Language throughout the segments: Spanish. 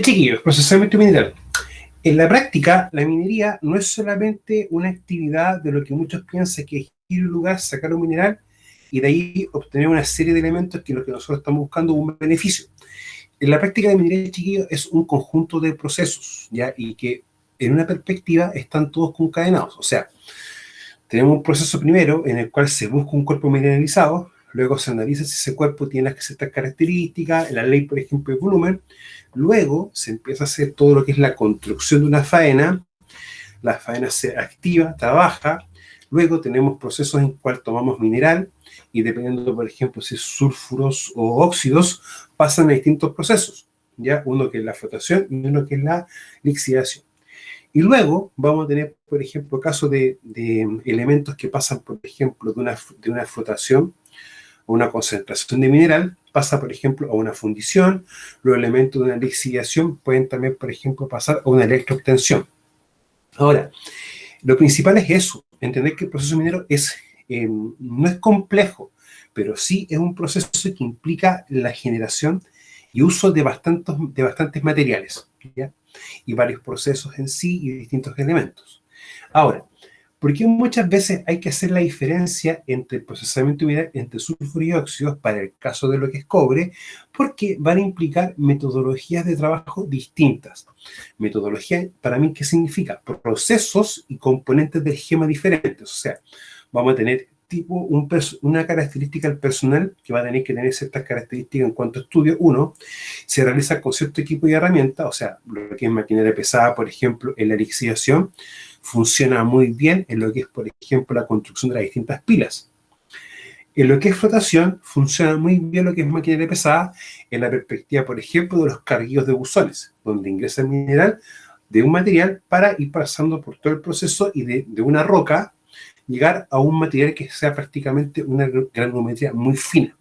Chiquillos, procesamiento mineral. En la práctica, la minería no es solamente una actividad de lo que muchos piensan que es ir a un lugar, sacar un mineral y de ahí obtener una serie de elementos que lo que nosotros estamos buscando es un beneficio. En la práctica de minería, chiquillos, es un conjunto de procesos, ¿ya? Y que en una perspectiva están todos concadenados. O sea, tenemos un proceso primero en el cual se busca un cuerpo mineralizado, luego se analiza si ese cuerpo tiene las ciertas características, la ley, por ejemplo, de volumen. Luego se empieza a hacer todo lo que es la construcción de una faena. La faena se activa, trabaja. Luego tenemos procesos en los cuales tomamos mineral y dependiendo, por ejemplo, si es sulfuros o óxidos, pasan a distintos procesos, ¿ya? Uno que es la flotación y uno que es la lixiviación. Y luego vamos a tener, por ejemplo, casos de elementos que pasan, por ejemplo, de una flotación o una concentración de mineral, pasa, por ejemplo, a una fundición. Los elementos de una lixiviación pueden también, por ejemplo, pasar a una electroobtención. Ahora, lo principal es eso, entender que el proceso minero no es complejo, pero sí es un proceso que implica la generación y uso de bastantes materiales, ¿ya? Y varios procesos en sí y distintos elementos. Ahora, ¿por qué muchas veces hay que hacer la diferencia entre el procesamiento mineral entre sulfuro y óxidos para el caso de lo que es cobre? Porque van a implicar metodologías de trabajo distintas. Metodología, para mí, ¿qué significa? Procesos y componentes del esquema diferentes. O sea, vamos a tener una característica del personal que va a tener que tener ciertas características en cuanto a estudio. Uno, se realiza con cierto equipo y herramientas, o sea, lo que es maquinaria pesada, por ejemplo, en la lixiviación, funciona muy bien en lo que es, por ejemplo, la construcción de las distintas pilas. En lo que es flotación, funciona muy bien lo que es maquinaria pesada en la perspectiva, por ejemplo, de los carguillos de buzones, donde ingresa el mineral de un material para ir pasando por todo el proceso y de una roca llegar a un material que sea prácticamente una granulometría muy fina,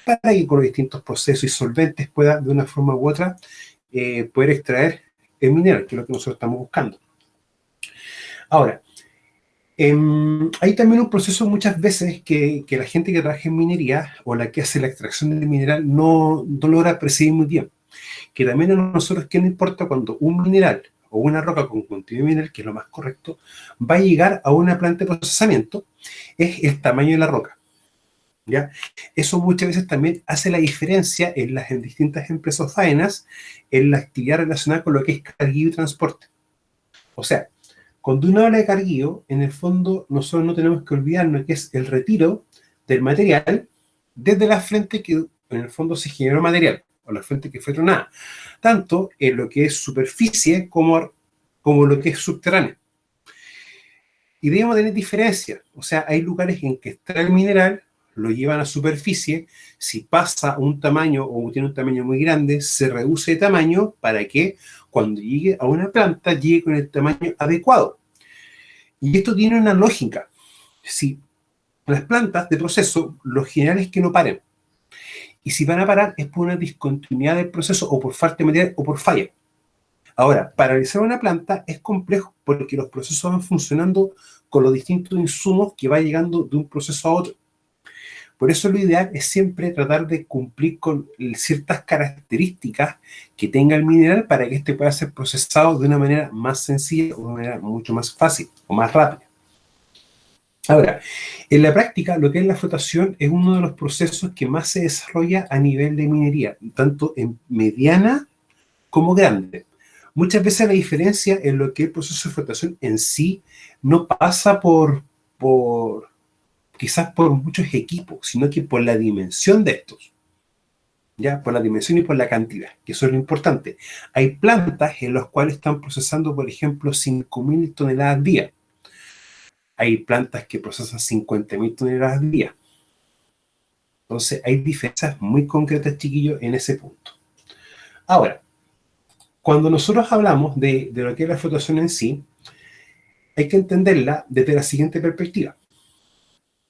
para que con los distintos procesos y solventes pueda, de una forma u otra, poder extraer el mineral, que es lo que nosotros estamos buscando. Ahora, hay también un proceso muchas veces que la gente que trabaja en minería o la que hace la extracción del mineral no logra percibir muy bien. Que también a nosotros, ¿qué nos importa cuando un mineral o una roca con contenido mineral, que es lo más correcto, va a llegar a una planta de procesamiento? Es el tamaño de la roca, ¿ya? Eso muchas veces también hace la diferencia en distintas empresas faenas en la actividad relacionada con lo que es carguillo y transporte. O sea, cuando uno habla de carguillo, en el fondo nosotros no tenemos que olvidarnos que es el retiro del material desde la frente que en el fondo se generó material, o la frente que fue tronada, tanto en lo que es superficie como lo que es subterráneo. Y debemos tener diferencias, o sea, hay lugares en que extrae el mineral, lo llevan a superficie, si pasa a un tamaño o tiene un tamaño muy grande, se reduce de tamaño para que cuando llegue a una planta, llegue con el tamaño adecuado. Y esto tiene una lógica. Si las plantas de proceso, lo general es que no paren. Y si van a parar es por una discontinuidad del proceso o por falta de material o por falla. Ahora, paralizar una planta es complejo porque los procesos van funcionando con los distintos insumos que va llegando de un proceso a otro. Por eso lo ideal es siempre tratar de cumplir con ciertas características que tenga el mineral para que éste pueda ser procesado de una manera más sencilla o de una manera mucho más fácil o más rápida. Ahora, en la práctica, lo que es la flotación es uno de los procesos que más se desarrolla a nivel de minería, tanto en mediana como grande. Muchas veces la diferencia en lo que es el proceso de flotación en sí no pasa quizás por muchos equipos, sino que por la dimensión de estos. ¿Ya? Por la dimensión y por la cantidad, que eso es lo importante. Hay plantas en las cuales están procesando, por ejemplo, 5.000 toneladas al día. Hay plantas que procesan 50.000 toneladas al día. Entonces, hay diferencias muy concretas, chiquillos, en ese punto. Ahora, cuando nosotros hablamos de lo que es la flotación en sí, hay que entenderla desde la siguiente perspectiva.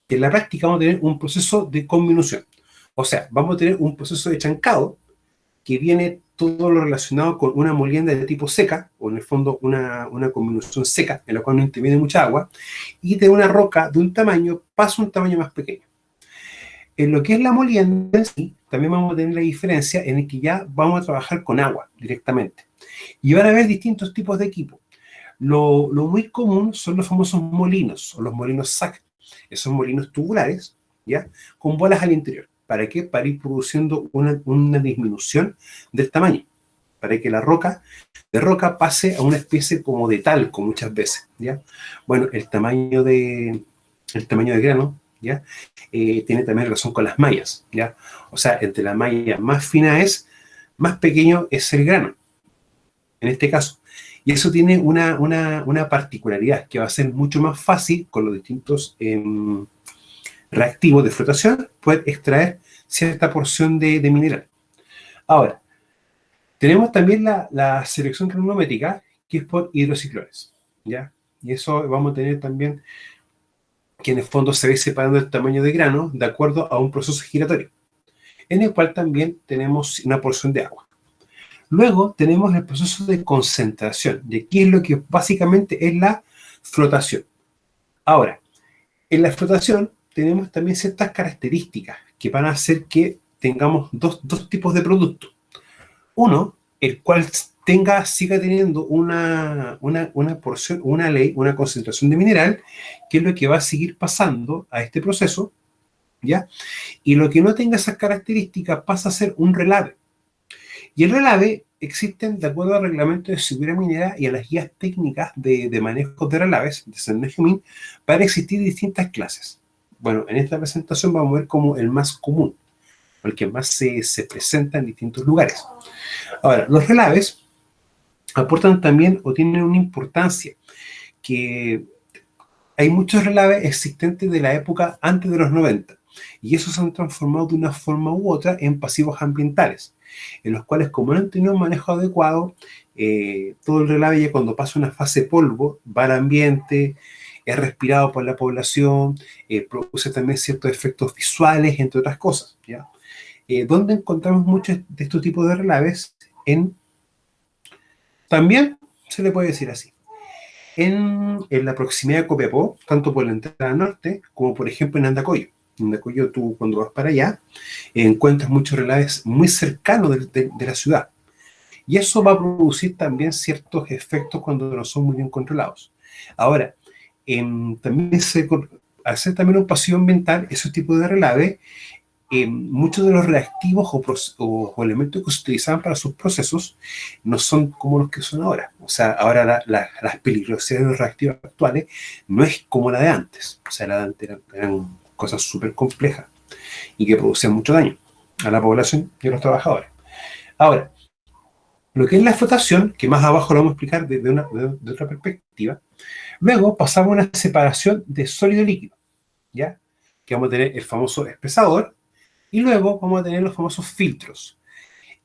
En la práctica vamos a tener un proceso de conminución. O sea, vamos a tener un proceso de chancado que viene todo lo relacionado con una molienda de tipo seca, o en el fondo una conminución seca, en la cual no interviene mucha agua, y de una roca de un tamaño pasa a un tamaño más pequeño. En lo que es la molienda, sí, también vamos a tener la diferencia en el que ya vamos a trabajar con agua directamente. Y van a haber distintos tipos de equipo. Lo muy común son los famosos molinos, o los molinos SAC. Esos molinos tubulares, ¿ya? Con bolas al interior. ¿Para qué? Para ir produciendo una disminución del tamaño. Para que la roca de roca pase a una especie como de talco muchas veces, ¿ya? Bueno, el tamaño de grano, ¿ya? Tiene también relación con las mallas, ¿ya? O sea, entre la malla más fina más pequeño es el grano, en este caso. Y eso tiene una particularidad, que va a ser mucho más fácil con los distintos reactivos de flotación, poder extraer cierta porción de mineral. Ahora, tenemos también la selección granulométrica, que es por hidrociclones, ¿ya? Y eso vamos a tener también que en el fondo se ve separando el tamaño de grano de acuerdo a un proceso giratorio, en el cual también tenemos una porción de agua. Luego tenemos el proceso de concentración, de qué es lo que básicamente es la flotación. Ahora, en la flotación tenemos también ciertas características que van a hacer que tengamos dos tipos de productos. Uno, el cual siga teniendo una porción, una concentración de mineral, que es lo que va a seguir pasando a este proceso, ¿ya? Y lo que no tenga esas características pasa a ser un relave. Y el relave existen de acuerdo al reglamento de seguridad minera y a las guías técnicas de manejo de relaves, de Senegmin, para existir distintas clases. Bueno, en esta presentación vamos a ver como el más común, el que más se presenta en distintos lugares. Ahora, los relaves aportan también o tienen una importancia, que hay muchos relaves existentes de la época antes de los 90, y esos se han transformado de una forma u otra en pasivos ambientales, en los cuales, como no han tenido un manejo adecuado, todo el relave ya cuando pasa una fase polvo va al ambiente, es respirado por la población, produce también ciertos efectos visuales, entre otras cosas, ¿ya? ¿Dónde encontramos muchos de estos tipos de relaves? También se le puede decir así, en la proximidad de Copiapó, tanto por la entrada norte, como por ejemplo en Andacoyo. En Andacoyo, tú cuando vas para allá, encuentras muchos relaves muy cercanos de la ciudad. Y eso va a producir también ciertos efectos cuando no son muy bien controlados. Ahora, también al ser también un pasivo ambiental, esos tipos de relaves, muchos de los reactivos o elementos que se utilizaban para sus procesos no son como los que son ahora. O sea, ahora las peligrosidades de los reactivos actuales no es como la de antes. O sea, la de antes eran cosas súper complejas y que producían mucho daño a la población y a los trabajadores. Ahora, lo que es la flotación, que más abajo lo vamos a explicar de otra perspectiva, luego pasamos a una separación de sólido-líquido, ¿ya? Que vamos a tener el famoso espesador, y luego vamos a tener los famosos filtros.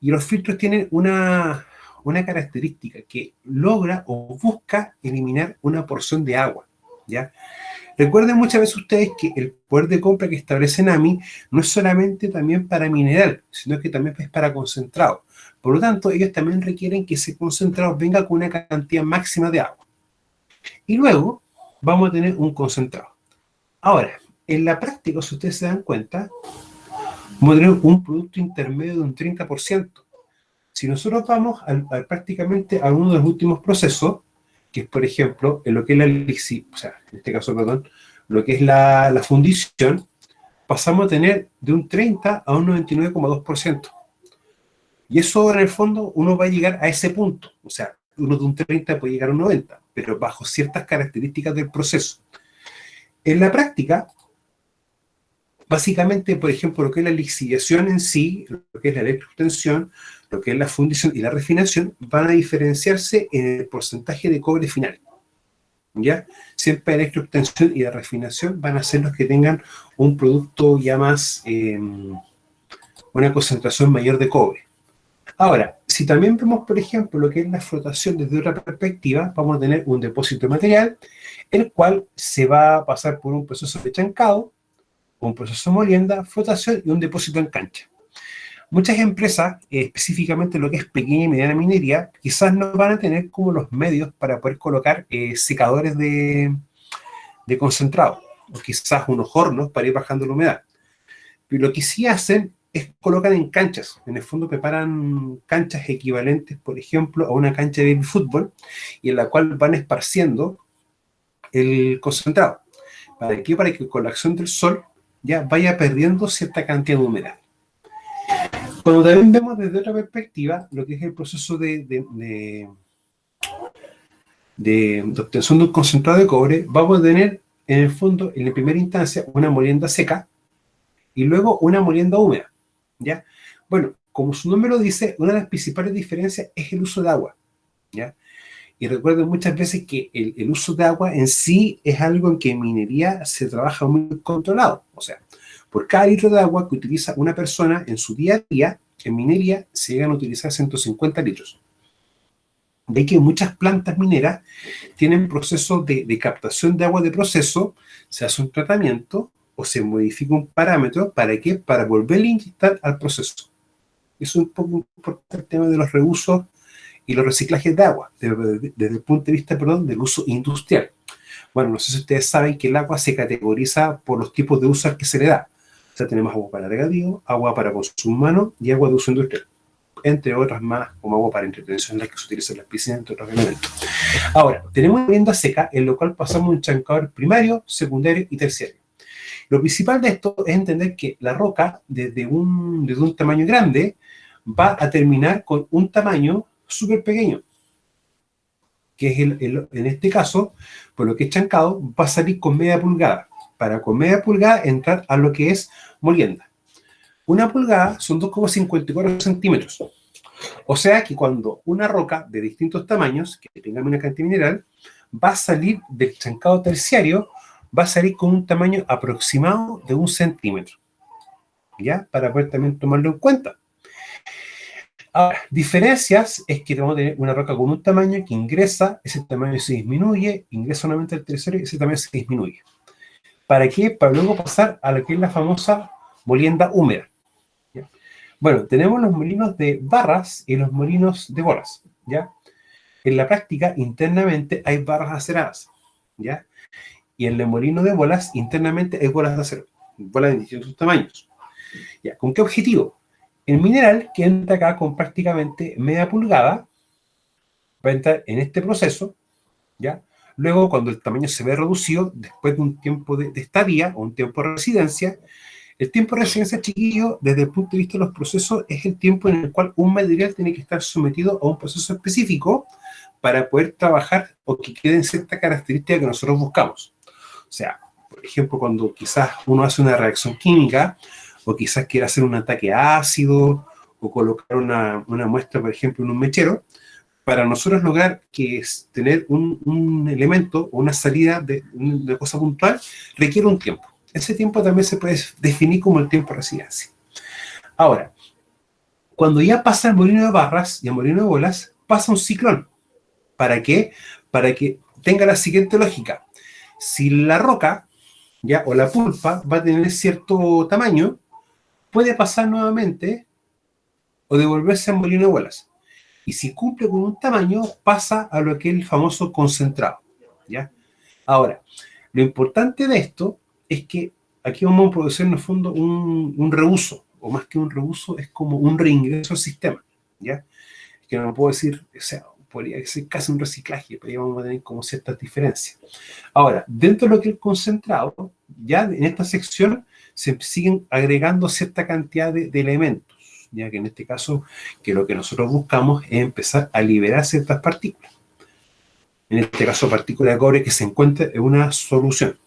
Y los filtros tienen una característica que logra o busca eliminar una porción de agua, ¿ya? Recuerden muchas veces ustedes que el poder de compra que establece NAMI no es solamente también para mineral, sino que también es para concentrado. Por lo tanto, ellos también requieren que ese concentrado venga con una cantidad máxima de agua. Y luego vamos a tener un concentrado. Ahora, en la práctica, si ustedes se dan cuenta, vamos a tener un producto intermedio de un 30%. Si nosotros vamos prácticamente a uno de los últimos procesos, que es, por ejemplo, en lo que es en este caso, perdón, lo que es la fundición, pasamos a tener de un 30 a un 99,2%. Y eso, en el fondo, uno va a llegar a ese punto. O sea, uno de un 30 puede llegar a un 90, pero bajo ciertas características del proceso. En la práctica, básicamente, por ejemplo, lo que es la lixiviación en sí, lo que es la electroobtención, lo que es la fundición y la refinación, van a diferenciarse en el porcentaje de cobre final, ¿ya? Siempre la electroobtención y la refinación van a ser los que tengan un producto ya más, una concentración mayor de cobre. Ahora, si también vemos, por ejemplo, lo que es la flotación desde otra perspectiva, vamos a tener un depósito de material, el cual se va a pasar por un proceso de chancado, un proceso de molienda, flotación y un depósito en cancha. Muchas empresas, específicamente lo que es pequeña y mediana minería, quizás no van a tener como los medios para poder colocar secadores de concentrado, o quizás unos hornos para ir bajando la humedad. Pero lo que sí hacen es colocan en canchas. En el fondo preparan canchas equivalentes, por ejemplo, a una cancha de baby fútbol, y en la cual van esparciendo el concentrado. ¿Para qué? Para que con la acción del sol ya vaya perdiendo cierta cantidad de humedad. Cuando también vemos desde otra perspectiva lo que es el proceso de obtención de un concentrado de cobre, vamos a tener en el fondo, en la primera instancia, una molienda seca y luego una molienda húmeda, ¿ya? Bueno, como su nombre lo dice, una de las principales diferencias es el uso de agua, ¿ya? Y recuerden muchas veces que el uso de agua en sí es algo en que en minería se trabaja muy controlado. O sea, por cada litro de agua que utiliza una persona en su día a día, en minería se llegan a utilizar 150 litros. De ahí que muchas plantas mineras tienen procesos de captación de agua de proceso, se hace un tratamiento o se modifica un parámetro, ¿para qué? Para volver a inyectar al proceso. Eso es un poco importante el tema de los reusos y los reciclajes de agua, desde el punto de vista, perdón, del uso industrial. Bueno, no sé si ustedes saben que el agua se categoriza por los tipos de uso al que se le da. O sea, tenemos agua para regadío, agua para consumo humano y agua de uso industrial, entre otras más, como agua para entretención, en la que se utiliza en las piscinas, entre otros elementos. Ahora, tenemos una vivienda seca, en lo cual pasamos un chancador primario, secundario y terciario. Lo principal de esto es entender que la roca, desde un tamaño grande, va a terminar con un tamaño súper pequeño, que es en este caso, por lo que es chancado, va a salir con media pulgada, para con media pulgada entrar a lo que es molienda. Una pulgada son 2,54 centímetros. O sea que cuando una roca de distintos tamaños, que tenga una cantidad mineral, va a salir del chancado terciario, va a salir con un tamaño aproximado de 1 centímetro. ¿Ya? Para poder también tomarlo en cuenta. Ahora, diferencias es que vamos a tener una roca con un tamaño que ingresa, ese tamaño se disminuye, ingresa nuevamente al terciario y ese tamaño se disminuye. ¿Para qué? Para luego pasar a lo que es la famosa molienda húmeda. ¿Ya? Bueno, tenemos los molinos de barras y los molinos de bolas, ¿ya? En la práctica, internamente hay barras aceradas, ¿ya? Y en el molino de bolas, internamente hay bolas de acero, bolas de distintos tamaños. ¿Ya? ¿Con qué objetivo? El mineral que entra acá con prácticamente media pulgada va a entrar en este proceso, ¿ya? Luego, cuando el tamaño se ve reducido, después de un tiempo de estadía o un tiempo de residencia, el tiempo de residencia, chiquillo, desde el punto de vista de los procesos, es el tiempo en el cual un material tiene que estar sometido a un proceso específico para poder trabajar o que queden ciertas características que nosotros buscamos. O sea, por ejemplo, cuando quizás uno hace una reacción química, o quizás quiera hacer un ataque ácido, o colocar una muestra, por ejemplo, en un mechero, para nosotros lograr que es tener un elemento o una salida de una cosa puntual, requiere un tiempo. Ese tiempo también se puede definir como el tiempo de residencia. Ahora, cuando ya pasa el molino de barras y el molino de bolas, pasa un ciclón. ¿Para qué? Para que tenga la siguiente lógica. Si la roca, ya, o la pulpa va a tener cierto tamaño, puede pasar nuevamente o devolverse al molino de bolas. Y si cumple con un tamaño, pasa a lo que es el famoso concentrado, ¿ya? Ahora, lo importante de esto es que aquí vamos a producir en el fondo un reuso, o más que un reuso, es como un reingreso al sistema, ¿ya? Que no puedo decir, o sea, podría ser casi un reciclaje, pero ahí vamos a tener como ciertas diferencias. Ahora, dentro de lo que es el concentrado, ya en esta sección se siguen agregando cierta cantidad de elementos, ya que en este caso, que lo que nosotros buscamos es empezar a liberar ciertas partículas. En este caso, partículas de cobre que se encuentra en una solución.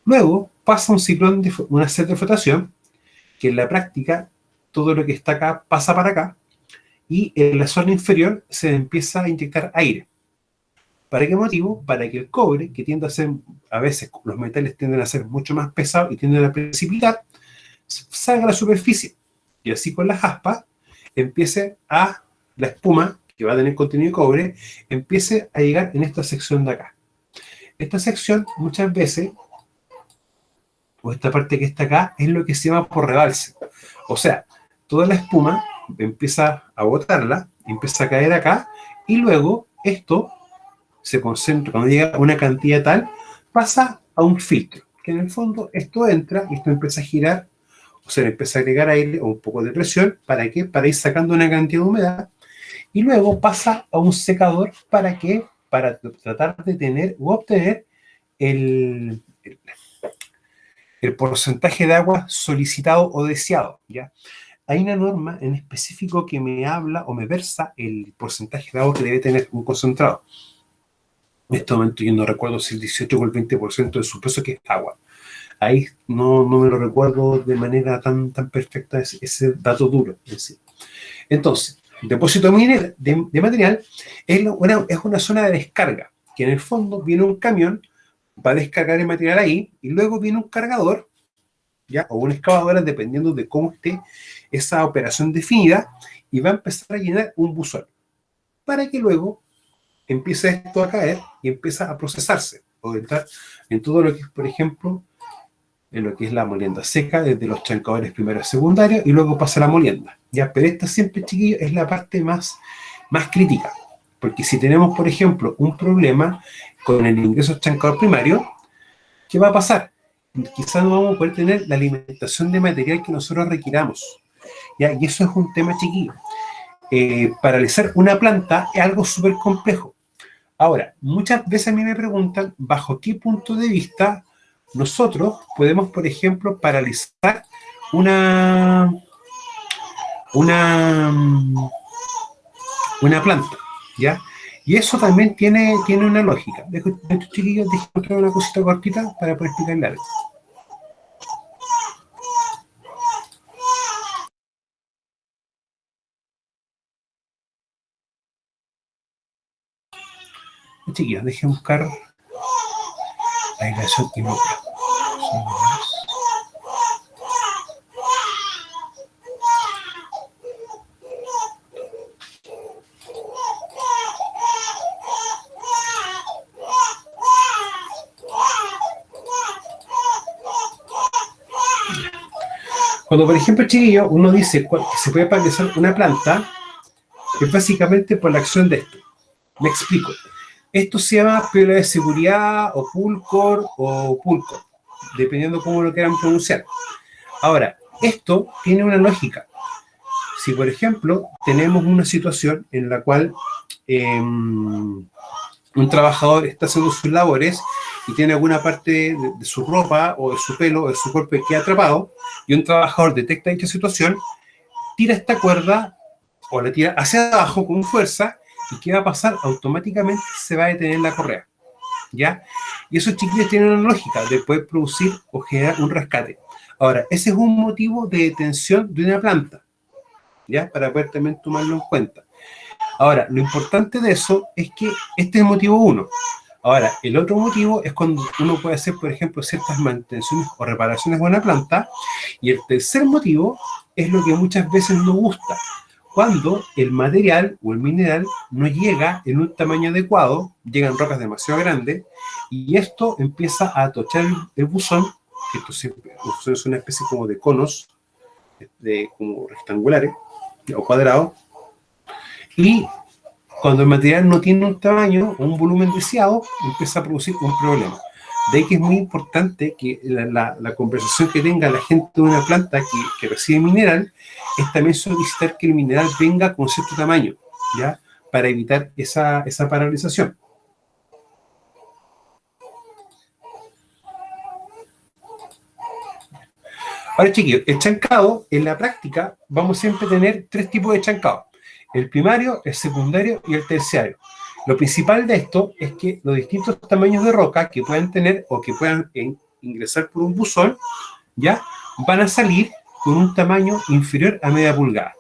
Luego pasa un ciclón de una serie de flotación, que en la práctica todo lo que está acá pasa para acá, y en la zona inferior se empieza a inyectar aire. ¿Para qué motivo? Para que el cobre, que tiende a ser, a veces los metales tienden a ser mucho más pesados y tienden a precipitar, salga a la superficie. Y así con las aspas empiece a la espuma, que va a tener contenido de cobre, empiece a llegar en esta sección de acá. Esta sección muchas veces, o esta parte que está acá, es lo que se llama por rebalse. O sea, toda la espuma empieza a botarla, empieza a caer acá, y luego esto se concentra, cuando llega a una cantidad tal, pasa a un filtro, que en el fondo esto entra y esto empieza a girar o sea, empieza a agregar aire o un poco de presión, ¿para qué? Para ir sacando una cantidad de humedad, y luego pasa a un secador, ¿para qué? Para tratar de tener o obtener el porcentaje de agua solicitado o deseado, ¿ya? Hay una norma en específico que me habla o me versa el porcentaje de agua que debe tener un concentrado. En este momento yo no recuerdo si el 18 o el 20% de su peso que es agua. Ahí no me lo recuerdo de manera tan perfecta ese dato duro en sí. Entonces, depósito de material es una zona de descarga, que en el fondo viene un camión, va a descargar el material ahí, y luego viene un cargador, ¿ya? O una excavadora, dependiendo de cómo esté esa operación definida, y va a empezar a llenar un buzón, para que luego empiece esto a caer y empieza a procesarse, o entrar en todo lo que es, por ejemplo, en lo que es la molienda seca, desde los chancadores primero y secundario, y luego pasa a la molienda, ¿ya? Pero esta siempre, chiquillos, es la parte más crítica, porque si tenemos, por ejemplo, un problema con el ingreso chancador primario, ¿qué va a pasar? Quizás no vamos a poder tener la alimentación de material que nosotros requiramos, ¿ya? Y eso es un tema, chiquillo. Paralizar una planta es algo súper complejo. Ahora, muchas veces a mí me preguntan bajo qué punto de vista nosotros podemos, por ejemplo, paralizar una planta, ¿ya? Y eso también tiene una lógica. Dejo, chiquillos, déjenme mostrar una cosita cortita para poder explicarle algo. Chiquillos, dejen buscar la aislación inútil. Cuando, por ejemplo, chiquillo, uno dice que se puede paralizar una planta, es básicamente por la acción de esto. Me explico. Esto se llama piola de seguridad, o pulcor, dependiendo cómo lo quieran pronunciar. Ahora, esto tiene una lógica. Si, por ejemplo, tenemos una situación en la cual un trabajador está haciendo sus labores y tiene alguna parte de su ropa o de su pelo o de su cuerpo que queda atrapado, y un trabajador detecta dicha situación, tira esta cuerda o la tira hacia abajo con fuerza, y ¿qué va a pasar? Automáticamente se va a detener la correa, ¿ya? Y esos chiquillos tienen una lógica de poder producir o generar un rescate. Ahora, ese es un motivo de detención de una planta, ¿ya? Para poder también tomarlo en cuenta. Ahora, lo importante de eso es que este es el motivo 1. Ahora, el otro motivo es cuando uno puede hacer, por ejemplo, ciertas mantenciones o reparaciones de una planta. Y el tercer motivo es lo que muchas veces nos gusta, cuando el material o el mineral no llega en un tamaño adecuado, llegan rocas demasiado grandes, y esto empieza a atochar el buzón, que esto es una especie como de conos, como rectangulares o cuadrados, y cuando el material no tiene un tamaño o un volumen deseado, empieza a producir un problema. De ahí que es muy importante que la conversación que tenga la gente de una planta que recibe mineral es también solicitar que el mineral venga con cierto tamaño, ¿ya? Para evitar esa paralización. Ahora, chiquillos, el chancado, en la práctica, vamos siempre a tener 3 tipos de chancado: el primario, el secundario y el terciario. Lo principal de esto es que los distintos tamaños de roca que puedan tener o que puedan ingresar por un buzón, ¿ya? Van a salir con un tamaño inferior a media pulgada.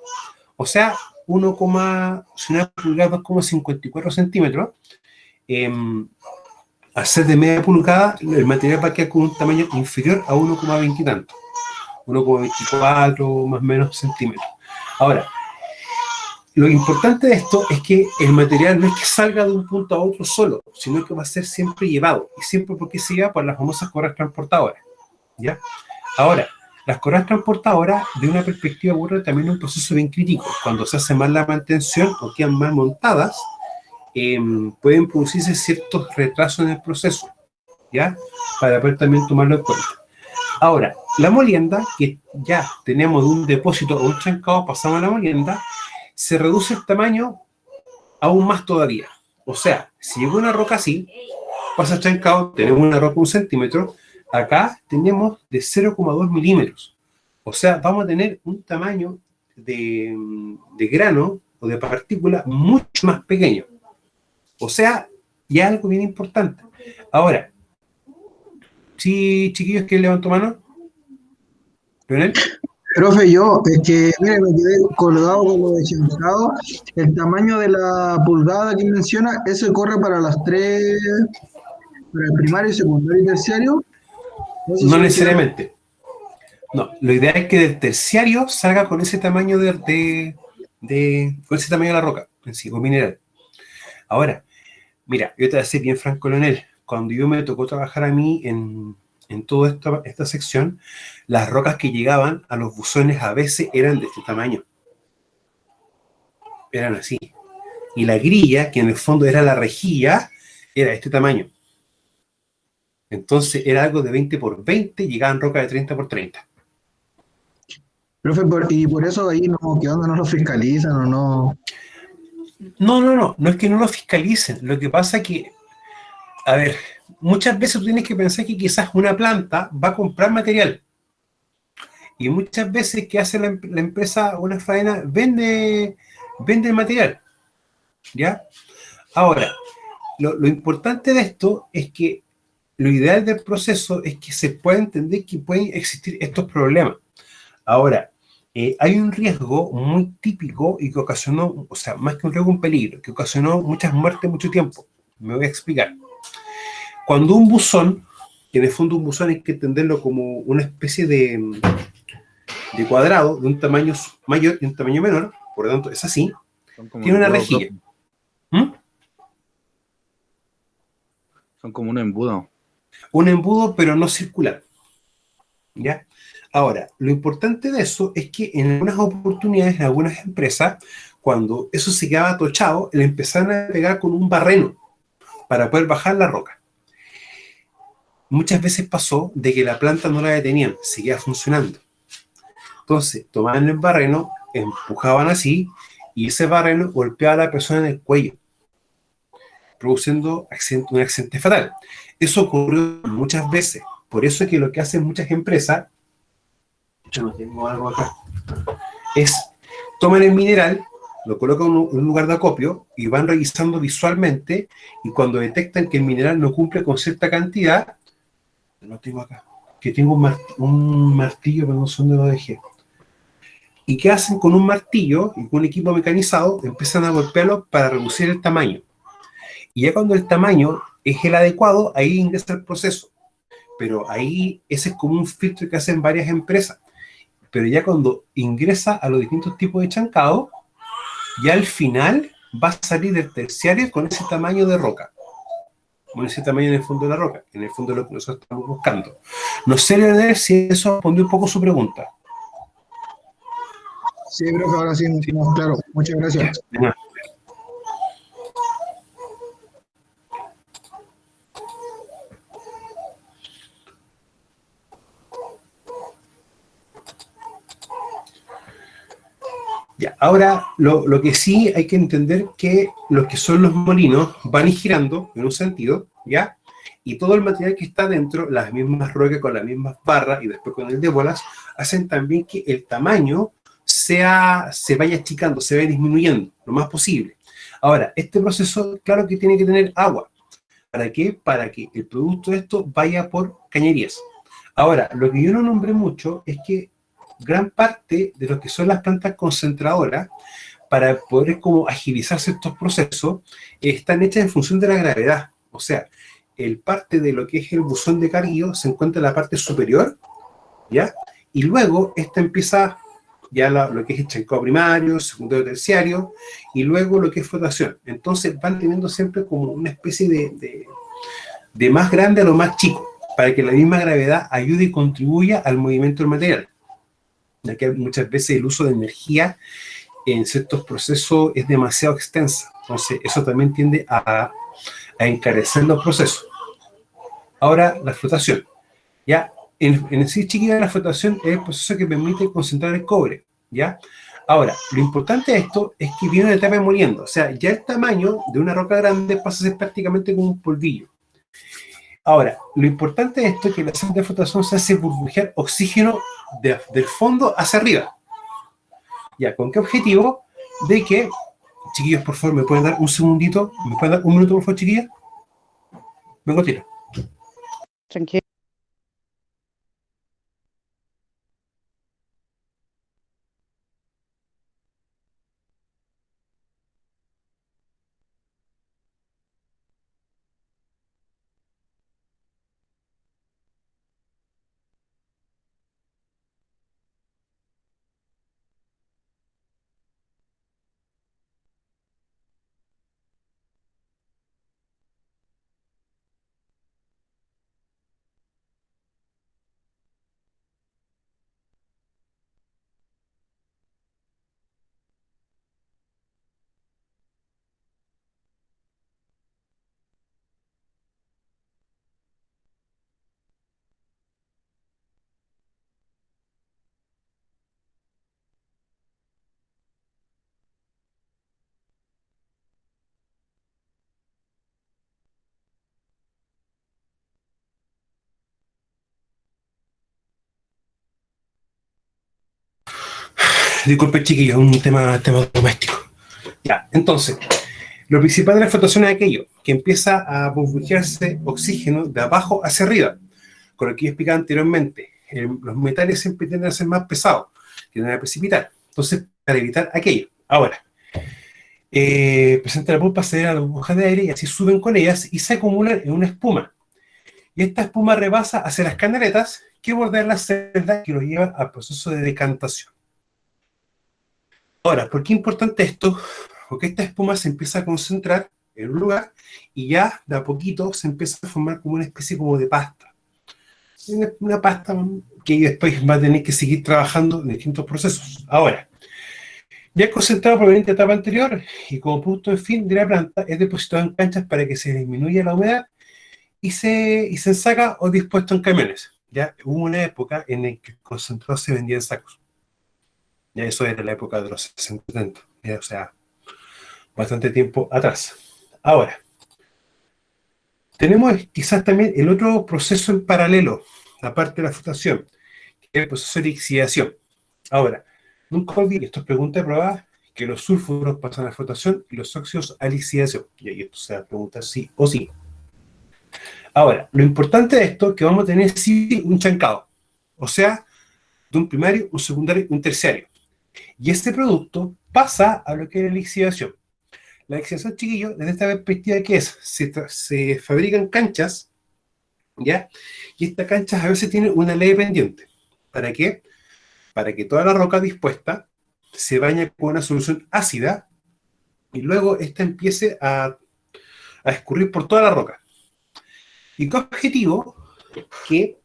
O sea, si una pulgada 2,54 centímetros, al ser de media pulgada, el material va a quedar con un tamaño inferior a 1,20 y tanto. 1,24 más o menos centímetros. Ahora, lo importante de esto es que el material no es que salga de un punto a otro solo, sino que va a ser siempre llevado. Y siempre, porque se lleva por las famosas correas transportadoras, ¿ya? Ahora, las correas transportadoras, de una perspectiva u otra, también es un proceso bien crítico. Cuando se hace mal la mantención o quedan mal montadas, pueden producirse ciertos retrasos en el proceso, ¿ya? Para poder también tomarlo en cuenta. Ahora, la molienda, que ya tenemos de un depósito a un chancado, pasamos a la molienda, se reduce el tamaño aún más todavía. O sea, si llega una roca así, pasa a chancado, tenemos una roca 1 centímetro, acá tenemos de 0,2 milímetros. O sea, vamos a tener un tamaño de grano o de partícula mucho más pequeño. O sea, ya algo bien importante. Ahora, sí, chiquillos, ¿quién levantó mano? ¿Leonel? Profe, yo, es que, mire, me quedé colgado con lo de Chancado. El tamaño de la pulgada que menciona, ¿eso corre para las tres, para el primario, secundario y terciario? Eso No se me quedó. necesariamente. No, lo ideal es que del terciario salga con ese tamaño con ese tamaño de la roca, en sí, con mineral. Ahora, mira, yo te voy a ser bien franco, Leonel. Cuando yo me tocó trabajar a mí en toda esta sección, las rocas que llegaban a los buzones a veces eran de este tamaño. Eran así. Y la grilla, que en el fondo era la rejilla, era de este tamaño. Entonces era algo de 20 por 20, llegaban rocas de 30 por 30. Profe, y por eso ahí no, ¿qué onda? ¿No lo fiscalizan o no? No es que no lo fiscalicen. Lo que pasa es que, a ver, muchas veces tú tienes que pensar que quizás una planta va a comprar material. Y muchas veces que hace la empresa una faena, vende el material. ¿Ya? Ahora, lo importante de esto es que lo ideal del proceso es que se pueda entender que pueden existir estos problemas. Ahora, hay un riesgo muy típico y que ocasionó, o sea, más que un riesgo, un peligro, que ocasionó muchas muertes mucho tiempo. Me voy a explicar. Cuando un buzón, que en el fondo un buzón hay que entenderlo como una especie de cuadrado de un tamaño mayor y un tamaño menor, por lo tanto es así, Son como un tiene una embudo, rejilla. profe. ¿Mm? Son como un embudo. Un embudo, pero no circular. ¿Ya? Ahora, lo importante de eso es que en algunas oportunidades, en algunas empresas, cuando eso se quedaba atochado, le empezaron a pegar con un barreno para poder bajar la roca. Muchas veces pasó de que la planta no la detenían, seguía funcionando. Entonces, tomaban el barreno, empujaban así, y ese barreno golpeaba a la persona en el cuello, produciendo un accidente fatal. Eso ocurrió muchas veces. Por eso es que lo que hacen muchas empresas, yo no tengo algo acá, es toman el mineral, lo colocan en un lugar de acopio y van revisando visualmente, y cuando detectan que el mineral no cumple con cierta cantidad, lo tengo acá, que tengo un martillo, pero no sé dónde lo dejé. ¿Y qué hacen con un martillo y con un equipo mecanizado? Empiezan a golpearlo para reducir el tamaño. Y ya cuando el tamaño es el adecuado, ahí ingresa el proceso. Pero ahí ese es como un filtro que hacen varias empresas. Pero ya cuando ingresa a los distintos tipos de chancado, ya al final va a salir del terciario con ese tamaño de roca. Con ese tamaño en el fondo de la roca, en el fondo de lo que nosotros estamos buscando. No sé, Leonel, si eso respondió un poco su pregunta. Sí, profe, ahora sí, ¿Sí? no, claro. Muchas Ya, gracias. de nada. Ya, ahora lo que sí hay que entender que los que son los molinos van girando en un sentido, ¿ya? Y todo el material que está dentro, las mismas rocas con las mismas barras y después con el de bolas, hacen también que el tamaño se vaya achicando, se vaya disminuyendo lo más posible. Ahora, este proceso, claro que tiene que tener agua. ¿Para qué? Para que el producto de esto vaya por cañerías. Ahora, lo que yo no nombré mucho es que gran parte de lo que son las plantas concentradoras, para poder como agilizar ciertos procesos, están hechas en función de la gravedad. O sea, el parte de lo que es el buzón de carguillo se encuentra en la parte superior, ¿ya? Y luego esta empieza ya lo que es el chancado primario, secundario, terciario, y luego lo que es flotación. Entonces van teniendo siempre como una especie de más grande a lo más chico, para que la misma gravedad ayude y contribuya al movimiento del material, ya que muchas veces el uso de energía en ciertos procesos es demasiado extensa. Entonces, eso también tiende a encarecer los procesos. Ahora, la flotación. Ya, en sí, chiquilla, la flotación es el proceso que permite concentrar el cobre, ¿ya? Ahora, lo importante de esto es que viene una etapa moliendo, o sea, ya el tamaño de una roca grande pasa a ser prácticamente como un polvillo. Ahora, lo importante de esto es que la sal de flotación se hace burbujear oxígeno del fondo hacia arriba. ¿Ya? ¿Con qué objetivo? De que, chiquillos, por favor, ¿me pueden dar un segundito? ¿Me pueden dar un minuto, por favor, chiquillas? Vengo a tirar. Tranquilo. Disculpe, chiquillos, un tema doméstico. Ya, entonces, lo principal de la flotación es aquello, que empieza a burbujearse oxígeno de abajo hacia arriba. Con lo que yo explicaba anteriormente, los metales siempre tienden a ser más pesados, tienden a precipitar. Entonces, para evitar aquello. Ahora, presenta la pulpa, se a las burbujas de aire y así suben con ellas y se acumulan en una espuma. Y esta espuma rebasa hacia las canaletas que bordean las celdas que lo llevan al proceso de decantación. Ahora, ¿por qué es importante esto? Porque esta espuma se empieza a concentrar en un lugar y ya de a poquito se empieza a formar como una especie como de pasta. Una pasta que después va a tener que seguir trabajando en distintos procesos. Ahora, ya el concentrado proveniente de la etapa anterior y como punto de fin de la planta es depositado en canchas para que se disminuya la humedad y se ensaca o dispuesto en camiones. Ya hubo una época en la que el concentrado se vendía en sacos. Ya eso era la época de los 60, 70, ya, o sea, bastante tiempo atrás. Ahora, tenemos quizás también el otro proceso en paralelo, aparte de la flotación, que es el proceso de lixiviación. Ahora, nunca olviden, esto es pregunta de prueba, que los sulfuros pasan a flotación y los óxidos a lixiviación. Y ahí esto se va a preguntar sí o sí. Ahora, lo importante de esto es que vamos a tener sí un chancado, o sea, de un primario, un secundario y un terciario. Y este producto pasa a lo que es la lixiviación. La lixiviación, chiquillos, desde esta perspectiva, ¿qué es? Se fabrican canchas, ¿ya? Y estas canchas a veces tienen una leve pendiente. ¿Para qué? Para que toda la roca dispuesta se bañe con una solución ácida y luego esta empiece a escurrir por toda la roca. ¿Y qué objetivo? Que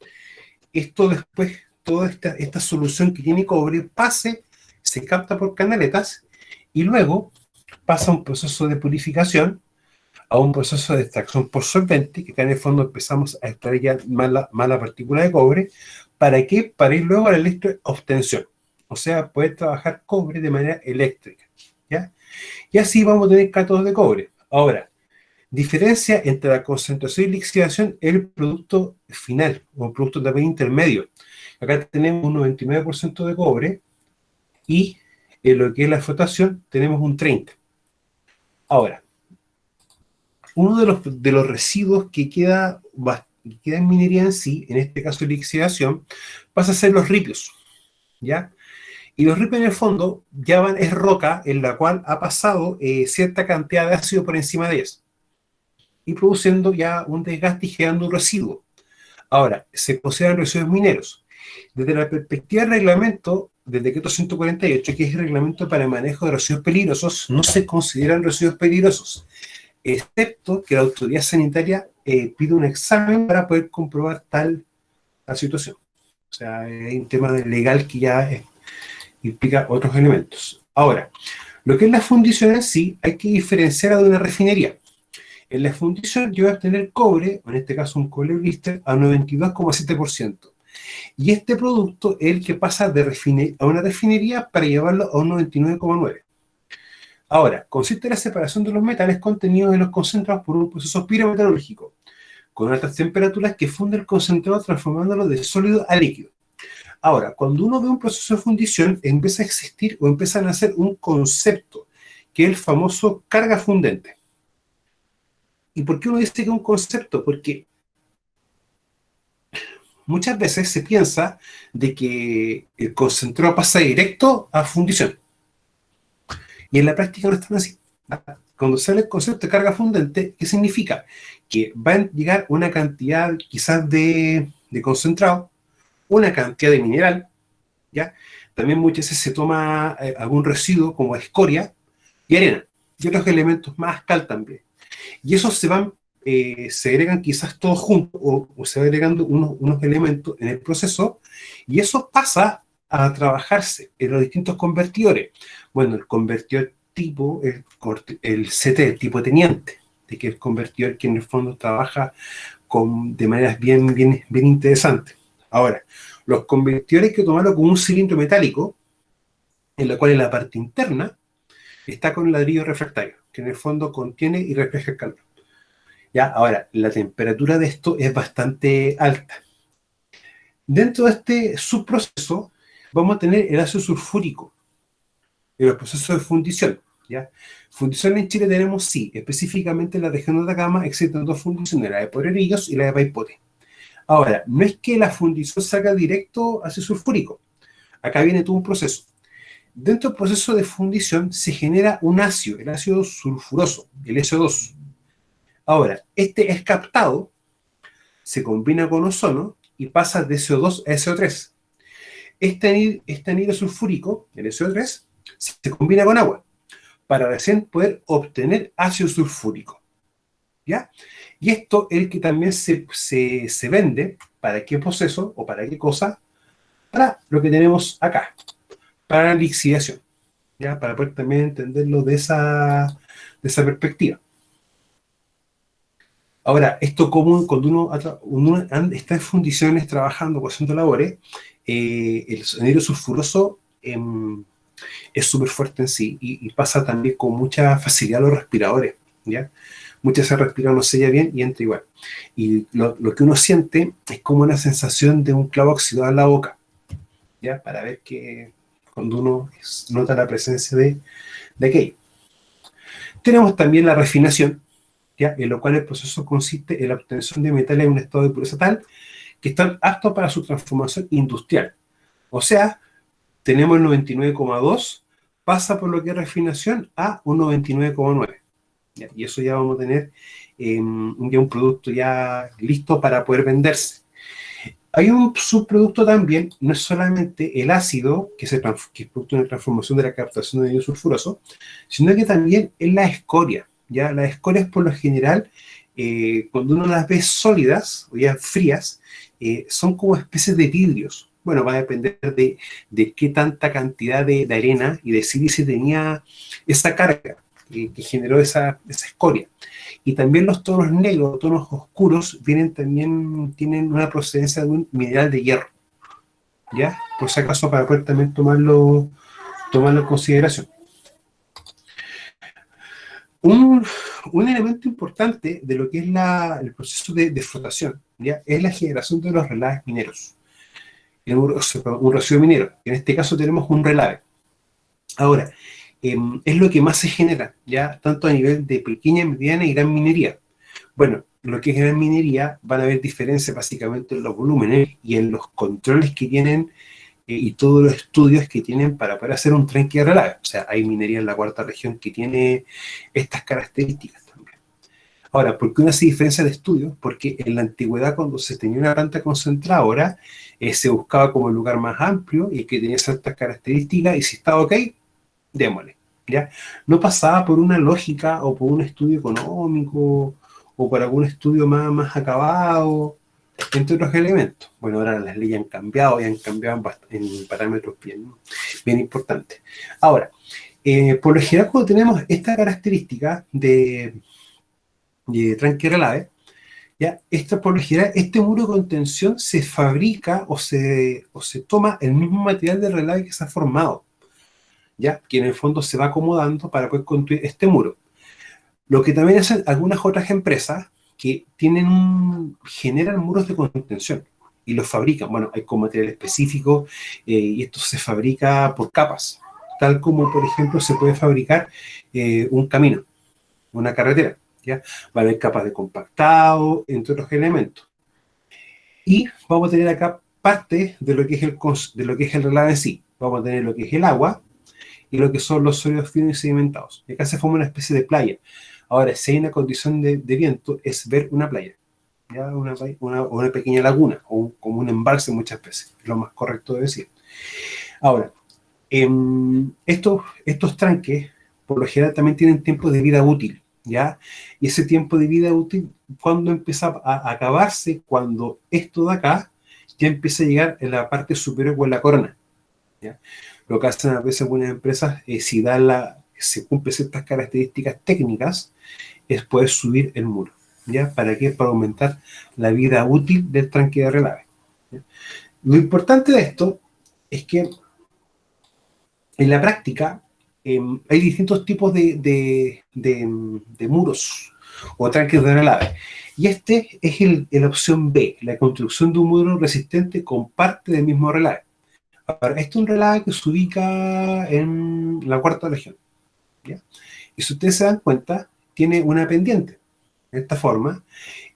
esto después, toda esta solución que tiene cobre, pase, se capta por canaletas y luego pasa a un proceso de purificación, a un proceso de extracción por solvente, que acá en el fondo empezamos a extraer ya mala partícula de cobre. ¿Para qué? Para ir luego a la electroobtención. O sea, poder trabajar cobre de manera eléctrica, ¿ya? Y así vamos a tener cátodos de cobre. Ahora, diferencia entre la concentración y lixiviación es el producto final, o el producto también intermedio. Acá tenemos un 99% de cobre y en lo que es la flotación tenemos un 30%. Ahora, uno de los residuos que queda en minería en sí, en este caso lixiviación, pasa a ser los ripios, ¿ya? Y los ripios en el fondo es roca en la cual ha pasado cierta cantidad de ácido por encima de ellas y produciendo ya un desgaste y generando un residuo. Ahora, se consideran residuos mineros. Desde la perspectiva del reglamento del decreto 148, que es el reglamento para el manejo de residuos peligrosos, no se consideran residuos peligrosos, excepto que la autoridad sanitaria pide un examen para poder comprobar tal situación. O sea, hay un tema legal que ya implica otros elementos. Ahora, lo que es la fundición en sí, hay que diferenciar de una refinería. En la fundición yo voy a obtener cobre, en este caso un cobre blister, a 92,7%. Y este producto es el que pasa a una refinería para llevarlo a un 99,9. Ahora, consiste en la separación de los metales contenidos en los concentrados por un proceso pirometalúrgico, con altas temperaturas que funde el concentrado transformándolo de sólido a líquido. Ahora, cuando uno ve un proceso de fundición, empieza a existir o empieza a nacer un concepto, que es el famoso carga fundente. ¿Y por qué uno dice que es un concepto? Porque muchas veces se piensa de que el concentrado pasa directo a fundición. Y en la práctica no es tan así. Cuando sale el concepto de carga fundente, ¿qué significa? Que va a llegar una cantidad quizás de concentrado, una cantidad de mineral, ¿ya? También muchas veces se toma algún residuo como escoria y arena, y otros elementos más cal también. Y esos se agregan quizás todos juntos, o se van agregando unos elementos en el proceso, y eso pasa a trabajarse en los distintos convertidores. Bueno, el convertidor tipo, el CT, el tipo teniente, de que es el convertidor que en el fondo trabaja de maneras bien interesantes. Ahora, los convertidores hay que tomarlo como un cilindro metálico, en la cual en la parte interna está con ladrillo refractario, que en el fondo contiene y refleja el calor. ¿Ya? Ahora, la temperatura de esto es bastante alta. Dentro de este subproceso vamos a tener el ácido sulfúrico en los procesos de fundición. ¿Ya? Fundición en Chile tenemos, sí, específicamente en la región de Atacama existen dos fundiciones, la de Porelillos y la de Paipote. Ahora, no es que la fundición salga directo ácido sulfúrico. Acá viene todo un proceso. Dentro del proceso de fundición se genera un ácido, el ácido sulfuroso, el SO2. Ahora, este es captado, se combina con ozono y pasa de SO2 a SO3. Este anhidro sulfúrico, el SO3, se combina con agua para recién poder obtener ácido sulfúrico. ¿Ya? Y esto es el que también se vende, ¿para qué proceso o para qué cosa? Para lo que tenemos acá, para la lixiviación, ¿ya? Para poder también entenderlo de esa perspectiva. Ahora, esto común cuando uno está en fundiciones trabajando o haciendo labores, el anhidro sulfuroso es súper fuerte en sí y pasa también con mucha facilidad a los respiradores, ¿ya? Muchas veces el respirador no sella bien y entra igual. Y lo que uno siente es como una sensación de un clavo oxidado en la boca, ¿ya? Para ver que cuando uno nota la presencia de aquello. Tenemos también la refinación, ¿ya? En lo cual el proceso consiste en la obtención de metales en un estado de pureza tal que están aptos para su transformación industrial. O sea, tenemos el 99,2, pasa por lo que es refinación a un 99,9. Y eso ya vamos a tener un producto ya listo para poder venderse. Hay un subproducto también, no es solamente el ácido, que es producto de la transformación de la captación de anhidro sulfuroso, sino que también es la escoria. ¿Ya? Las escorias por lo general, cuando uno las ve sólidas o ya frías, son como especies de vidrios. Bueno, va a depender de qué tanta cantidad de arena y de sílice tenía esa carga que generó esa escoria. Y también los tonos negros, tonos oscuros, tienen una procedencia de un mineral de hierro. ¿Ya? Por si acaso, para poder también tomarlo en consideración. Un elemento importante de lo que es el proceso de flotación, ¿ya? Es la generación de los relaves mineros. Un residuo minero. En este caso tenemos un relave. Ahora, es lo que más se genera, ya tanto a nivel de pequeña, mediana y gran minería. Bueno, lo que es gran minería van a haber diferencias básicamente en los volúmenes y en los controles que tienen y todos los estudios que tienen para poder hacer un tranque de relave. O sea, hay minería en la cuarta región que tiene estas características también. Ahora, ¿por qué una se diferencia de estudios? Porque en la antigüedad, cuando se tenía una planta concentradora, se buscaba como el lugar más amplio y que tenía ciertas características, y si estaba ok, démosle, ¿ya? No pasaba por una lógica o por un estudio económico o por algún estudio más acabado, entre otros elementos. Bueno, ahora las leyes han cambiado y han cambiado en parámetros bien importantes. Ahora, por lo general, cuando tenemos esta característica de tranque relave, ¿Ya? Por lo general, este muro de contención se fabrica o se toma el mismo material del relave que se ha formado, ¿ya? Que en el fondo se va acomodando para poder construir este muro. Lo que también hacen algunas otras empresas que generan muros de contención y los fabrican. Bueno, hay con material específico y esto se fabrica por capas, tal como, por ejemplo, se puede fabricar un camino, una carretera, ¿ya? Va a haber capas de compactado, entre otros elementos. Y vamos a tener acá parte de lo que es el relave en sí. Vamos a tener lo que es el agua y lo que son los sólidos finos y sedimentados. Y acá se forma una especie de playa. Ahora, si hay una condición de viento, es ver una playa, ¿ya? Una pequeña laguna, o como un embalse muchas veces, es lo más correcto de decir. Ahora, estos tranques, por lo general, también tienen tiempo de vida útil, ¿ya? Y ese tiempo de vida útil, cuando empieza a acabarse, cuando esto de acá ya empieza a llegar en la parte superior o en la corona, ¿ya? Lo que hacen a veces algunas empresas, si se cumplen ciertas características técnicas, es poder subir el muro, ¿ya? ¿Para qué? Para aumentar la vida útil del tranque de relave, ¿ya? Lo importante de esto es que en la práctica hay distintos tipos de muros o tranques de relave. Y este es la opción B, la construcción de un muro resistente con parte del mismo relave. Ahora, este es un relave que se ubica en la cuarta región, ¿ya? Y si ustedes se dan cuenta, tiene una pendiente, de esta forma,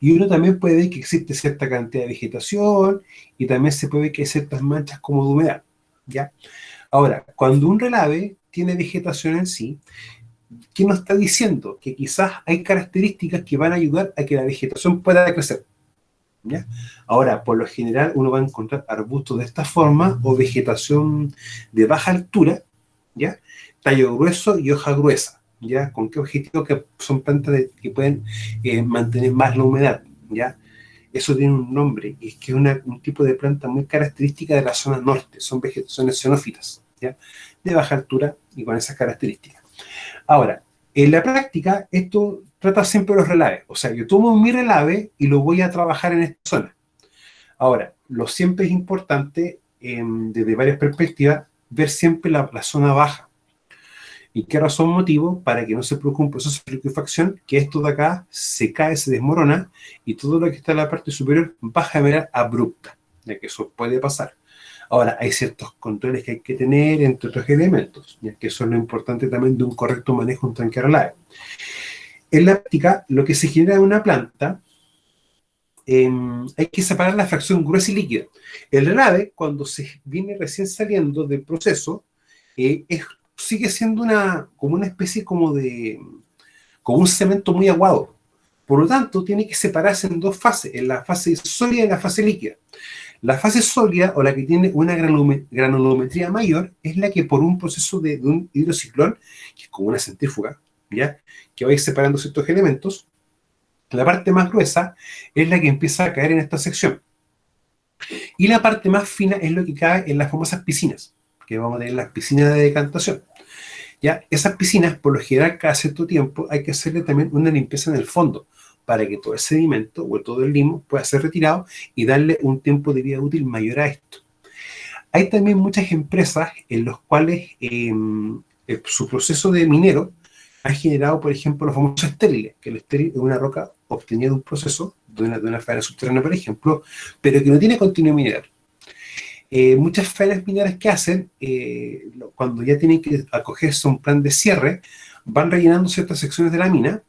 y uno también puede ver que existe cierta cantidad de vegetación, y también se puede ver que hay ciertas manchas como de humedad, ¿ya? Ahora, cuando un relave tiene vegetación en sí, ¿qué nos está diciendo? Que quizás hay características que van a ayudar a que la vegetación pueda crecer, ¿ya? Ahora, por lo general, uno va a encontrar arbustos de esta forma o vegetación de baja altura, ¿ya? Tallo grueso y hoja gruesa, ¿ya? ¿Con qué objetivo? Que son plantas que pueden mantener más la humedad, ¿ya? Eso tiene un nombre, y es que es un tipo de planta muy característica de la zona norte, son vegetaciones xenófitas, ¿ya? De baja altura y con esas características. Ahora, en la práctica, esto trata siempre los relaves. O sea, yo tomo mi relave y lo voy a trabajar en esta zona. Ahora, lo siempre es importante, desde varias perspectivas, ver siempre la zona baja. ¿Y qué razón motivo? Para que no se produzca un proceso de liquefacción, que esto de acá se cae, se desmorona, y todo lo que está en la parte superior baja de manera abrupta, ya que eso puede pasar. Ahora, hay ciertos controles que hay que tener, entre otros elementos, ya que eso es lo importante también de un correcto manejo de un tranque relave. En la práctica, lo que se genera en una planta, hay que separar la fracción gruesa y líquida. El relave, cuando se viene recién saliendo del proceso, sigue siendo como una especie como un cemento muy aguado. Por lo tanto, tiene que separarse en dos fases, en la fase sólida y en la fase líquida. La fase sólida, o la que tiene una granulometría mayor, es la que por un proceso de un hidrociclón, que es como una centrífuga, ¿ya? Que va a ir separando ciertos elementos, la parte más gruesa es la que empieza a caer en esta sección. Y la parte más fina es lo que cae en las famosas piscinas, que vamos a tener las piscinas de decantación, ¿ya? Esas piscinas, por lo general, cada cierto tiempo hay que hacerle también una limpieza en el fondo, para que todo el sedimento o todo el limo pueda ser retirado y darle un tiempo de vida útil mayor a esto. Hay también muchas empresas en las cuales su proceso de minero ha generado, por ejemplo, los famosos estériles, que el estéril es una roca obtenida de un proceso, de una faena subterránea, por ejemplo, pero que no tiene continuidad mineral. Muchas faenas mineras que hacen, cuando ya tienen que acogerse a un plan de cierre, van rellenando ciertas secciones de la mina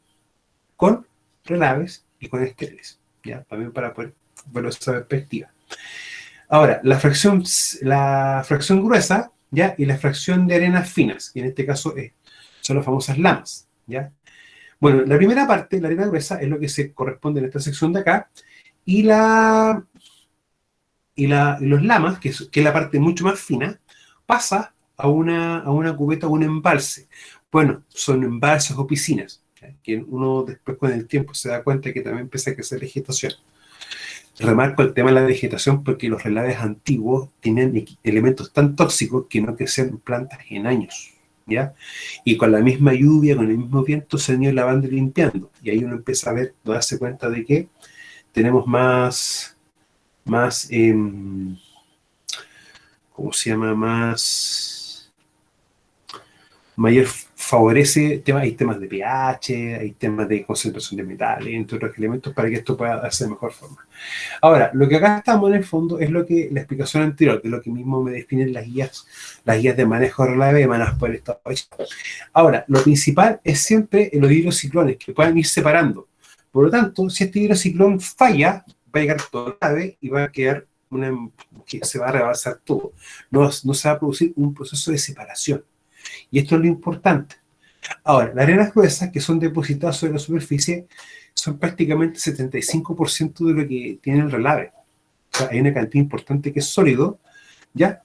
con relaves y con estériles, ¿ya? También para poder verlo esa perspectiva. Ahora, la fracción gruesa, ¿ya? Y la fracción de arenas finas, y en este caso son las famosas lamas, ¿ya? Bueno, la primera parte, la arena gruesa, es lo que se corresponde en esta sección de acá, y los lamas, que es la parte mucho más fina, pasa a una cubeta o un embalse. Bueno, son embalses o piscinas, ¿ya? Que uno después con el tiempo se da cuenta que también empieza a crecer vegetación. Remarco el tema de la vegetación porque los relaves antiguos tienen elementos tan tóxicos que no crecen plantas en años, ¿ya? Y con la misma lluvia, con el mismo viento, se han ido lavando y limpiando. Y ahí uno empieza a darse cuenta de que tenemos más ¿cómo se llama? Mayor favorece temas, hay temas de pH, hay temas de concentración de metales, entre otros elementos, para que esto pueda darse de mejor forma. Ahora, lo que acá estamos en el fondo es lo que la explicación anterior, de lo que mismo me definen las guías de manejo de relave emanadas por el estado. Ahora, lo principal es siempre los hidrociclones, que puedan ir separando. Por lo tanto, si este hidrociclón falla, va a llegar todo relave y va a quedar que se va a rebalsar todo. No se va a producir un proceso de separación. Y esto es lo importante. Ahora, las arenas gruesas que son depositadas sobre la superficie son prácticamente 75% de lo que tiene el relave. O sea, hay una cantidad importante que es sólido, ¿ya?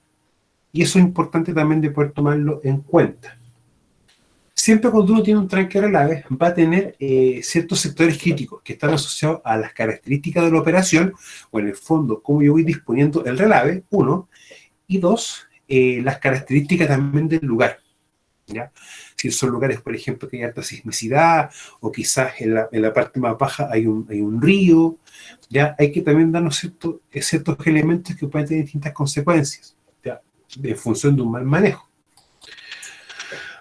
Y eso es importante también de poder tomarlo en cuenta. Siempre cuando uno tiene un tranque de relave, va a tener ciertos sectores críticos que están asociados a las características de la operación, o en el fondo, cómo yo voy disponiendo el relave, uno, y dos, las características también del lugar. ¿Ya? Si son lugares, por ejemplo, que hay alta sismicidad, o quizás en la parte más baja hay un río, ¿ya? Hay que también darnos ciertos elementos que pueden tener distintas consecuencias, ¿ya? En función de un mal manejo.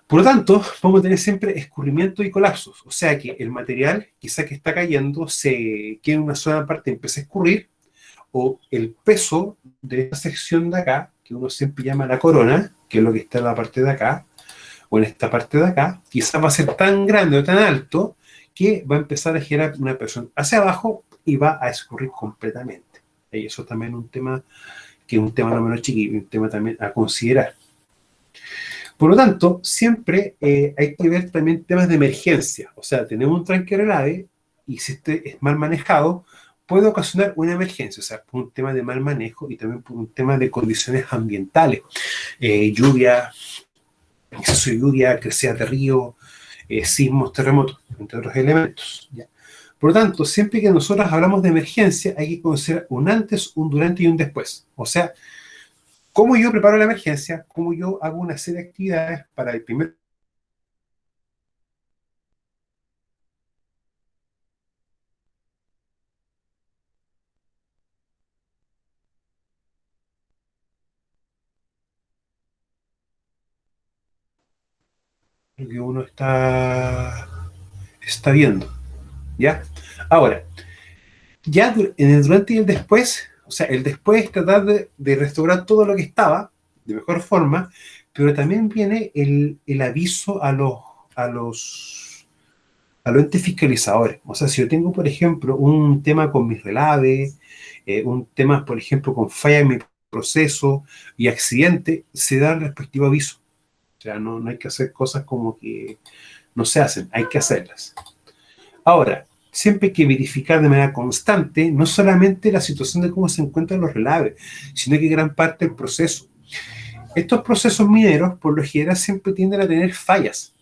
Por lo tanto, vamos a tener siempre escurrimiento y colapsos, o sea que el material quizás que está cayendo se queda en una sola parte y empieza a escurrir, o el peso de esta sección de acá, que uno siempre llama la corona, que es lo que está en la parte de acá, o en esta parte de acá, quizás va a ser tan grande o tan alto que va a empezar a generar una presión hacia abajo y va a escurrir completamente. Y eso también es un tema que es un tema no menos chiquito, un tema también a considerar. Por lo tanto, siempre hay que ver también temas de emergencia. O sea, tenemos un tranque relave y si este es mal manejado, puede ocasionar una emergencia. O sea, por un tema de mal manejo y también por un tema de condiciones ambientales. Lluvia, exceso de lluvia, crecida de río, sismos, terremotos, entre otros elementos, ¿ya? Por lo tanto, siempre que nosotros hablamos de emergencia, hay que considerar un antes, un durante y un después. O sea, cómo yo preparo la emergencia, cómo yo hago una serie de actividades para el primer... Lo que uno está viendo, ¿ya? Ahora, ya en el durante y el después, o sea, el después es tratar de restaurar todo lo que estaba de mejor forma, pero también viene el aviso a los entes fiscalizadores. O sea, si yo tengo, por ejemplo, un tema con mis relaves, un tema, por ejemplo, con falla en mi proceso y accidente, se da el respectivo aviso. O sea, no hay que hacer cosas como que no se hacen, hay que hacerlas. Ahora, siempre hay que verificar de manera constante no solamente la situación de cómo se encuentran los relaves, sino que gran parte del proceso. Estos procesos mineros, por lo general, siempre tienden a tener fallas.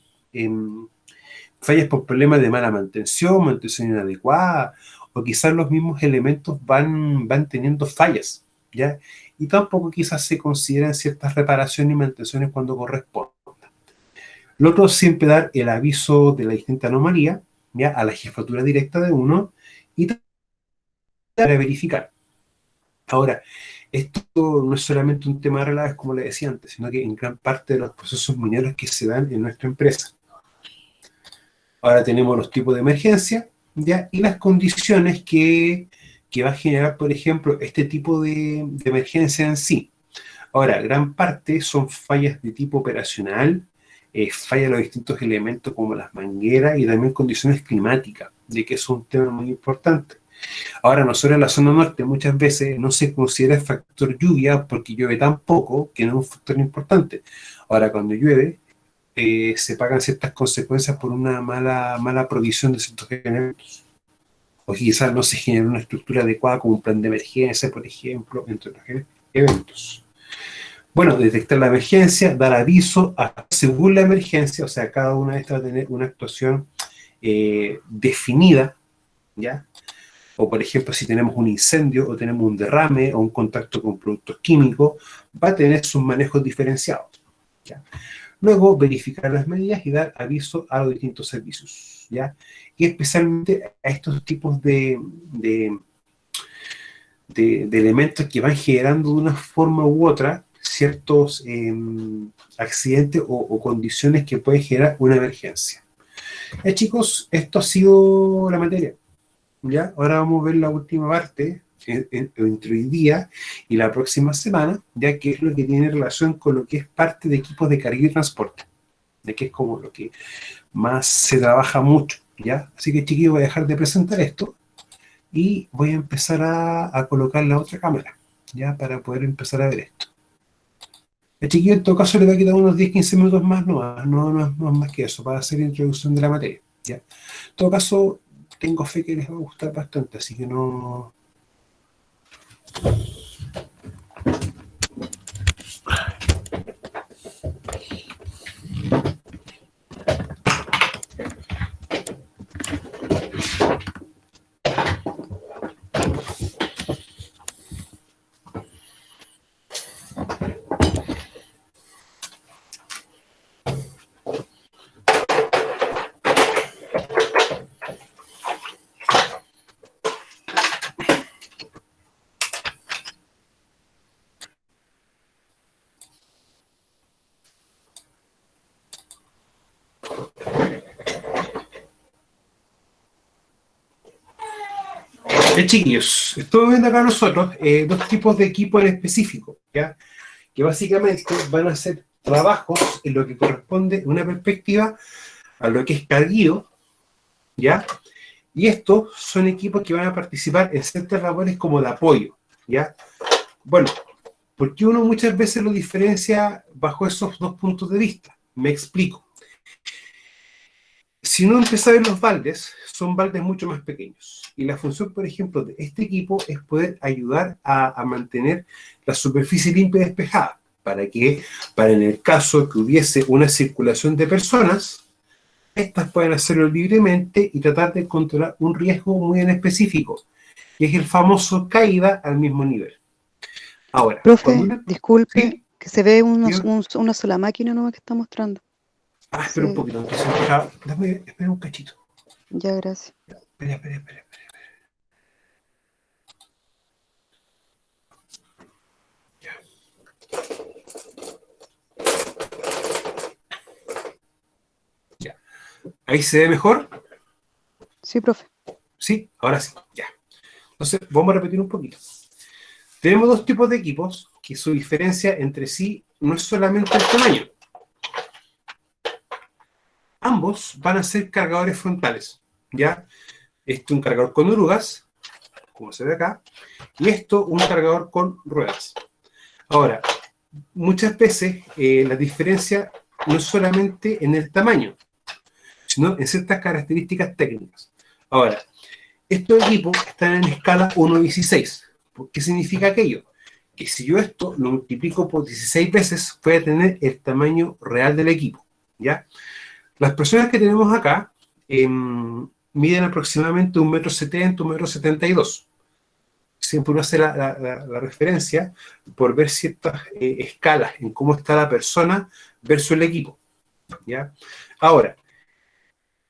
Fallas por problemas de mala mantención inadecuada, o quizás los mismos elementos van teniendo fallas, ¿ya? Y tampoco quizás se consideran ciertas reparaciones y mantenciones cuando corresponda. Lo otro es siempre dar el aviso de la distinta anomalía, ¿ya? A la jefatura directa de uno y para verificar. Ahora, esto no es solamente un tema de relaves, como le decía antes, sino que en gran parte de los procesos mineros que se dan en nuestra empresa. Ahora tenemos los tipos de emergencia, ¿ya? Y las condiciones que va a generar, por ejemplo, este tipo de emergencia en sí. Ahora, gran parte son fallas de tipo operacional, fallas de los distintos elementos como las mangueras y también condiciones climáticas, de que es un tema muy importante. Ahora, nosotros en la zona norte muchas veces no se considera el factor lluvia porque llueve tan poco que no es un factor importante. Ahora, cuando llueve, se pagan ciertas consecuencias por una mala provisión de ciertos elementos. O quizás no se genera una estructura adecuada como un plan de emergencia, por ejemplo, entre otros eventos. Bueno, detectar la emergencia, dar aviso según la emergencia, o sea, cada una de estas va a tener una actuación definida, ¿ya? O por ejemplo, si tenemos un incendio o tenemos un derrame o un contacto con productos químicos, va a tener sus manejos diferenciados, ¿ya? Luego, verificar las medidas y dar aviso a los distintos servicios, ¿ya? Y especialmente a estos tipos de de elementos que van generando de una forma u otra ciertos accidentes o condiciones que pueden generar una emergencia. Chicos, esto ha sido la materia. ¿Ya? Ahora vamos a ver la última parte entre hoy día y la próxima semana, ya que es lo que tiene relación con lo que es parte de equipos de carga y transporte, de que es como lo que más se trabaja mucho, ¿ya? Así que, chiquillos, voy a dejar de presentar esto y voy a empezar a colocar la otra cámara, ¿ya? Para poder empezar a ver esto. El chiquillo, en todo caso, le va a quitar unos 10-15 minutos más, no es más que eso, para hacer la introducción de la materia, ¿ya? En todo caso, tengo fe que les va a gustar bastante, así que no... Chiquillos, estamos viendo acá nosotros dos tipos de equipo en específico, ¿ya? Que básicamente van a hacer trabajos en lo que corresponde una perspectiva a lo que es carguío, ¿ya? Y estos son equipos que van a participar en ciertas labores como de apoyo, ¿ya? Bueno, porque uno muchas veces lo diferencia bajo esos dos puntos de vista. Me explico. Si uno empieza a ver los baldes, son baldes mucho más pequeños. Y la función, por ejemplo, de este equipo es poder ayudar a mantener la superficie limpia y despejada. ¿Para qué? Para en el caso que hubiese una circulación de personas, estas pueden hacerlo libremente y tratar de controlar un riesgo muy en específico, que es el famoso caída al mismo nivel. Ahora, Profe, disculpe, ¿sí? que se ve Dígame. una sola máquina nomás que está mostrando. Espera un Sí. poquito, entonces, espera un cachito. Ya, gracias. Espera. Ya. Ya. ¿Ahí se ve mejor? Sí, profe. Sí, ahora sí, ya. Entonces, vamos a repetir un poquito. Tenemos dos tipos de equipos que su diferencia entre sí no es solamente el tamaño. Ambos van a ser cargadores frontales, ¿ya? Este un cargador con orugas, como se ve acá, y esto un cargador con ruedas. Ahora, muchas veces la diferencia no es solamente en el tamaño, sino en ciertas características técnicas. Ahora, estos equipos están en escala 1:16. ¿Qué significa aquello? Que si yo esto lo multiplico por 16 veces, voy a tener el tamaño real del equipo, ¿ya? Las personas que tenemos acá miden aproximadamente 1,70 m, 1,72 m. Siempre uno hace la referencia por ver ciertas escalas en cómo está la persona versus el equipo, ¿ya? Ahora,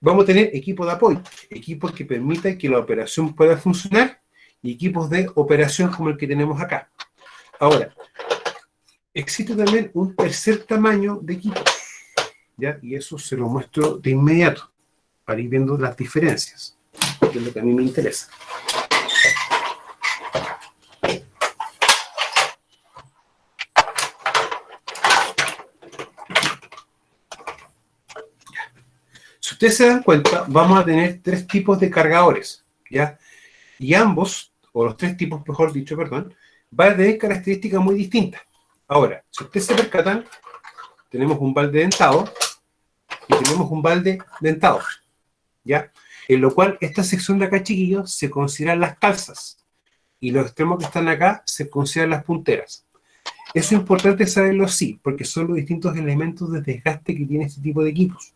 vamos a tener equipos de apoyo, equipos que permitan que la operación pueda funcionar y equipos de operación como el que tenemos acá. Ahora, existe también un tercer tamaño de equipos, ¿ya? Y eso se lo muestro de inmediato para ir viendo las diferencias, que es lo que a mí me interesa. Si ustedes se dan cuenta, vamos a tener tres tipos de cargadores, ¿ya? Y ambos, o los tres tipos, mejor dicho, perdón, van a tener características muy distintas. Ahora, si ustedes se percatan, tenemos un balde dentado y tenemos un balde dentado, ¿ya? En lo cual, esta sección de acá, chiquillos, se consideran las calzas y los extremos que están acá se consideran las punteras. Eso es importante saberlo así, porque son los distintos elementos de desgaste que tiene este tipo de equipos,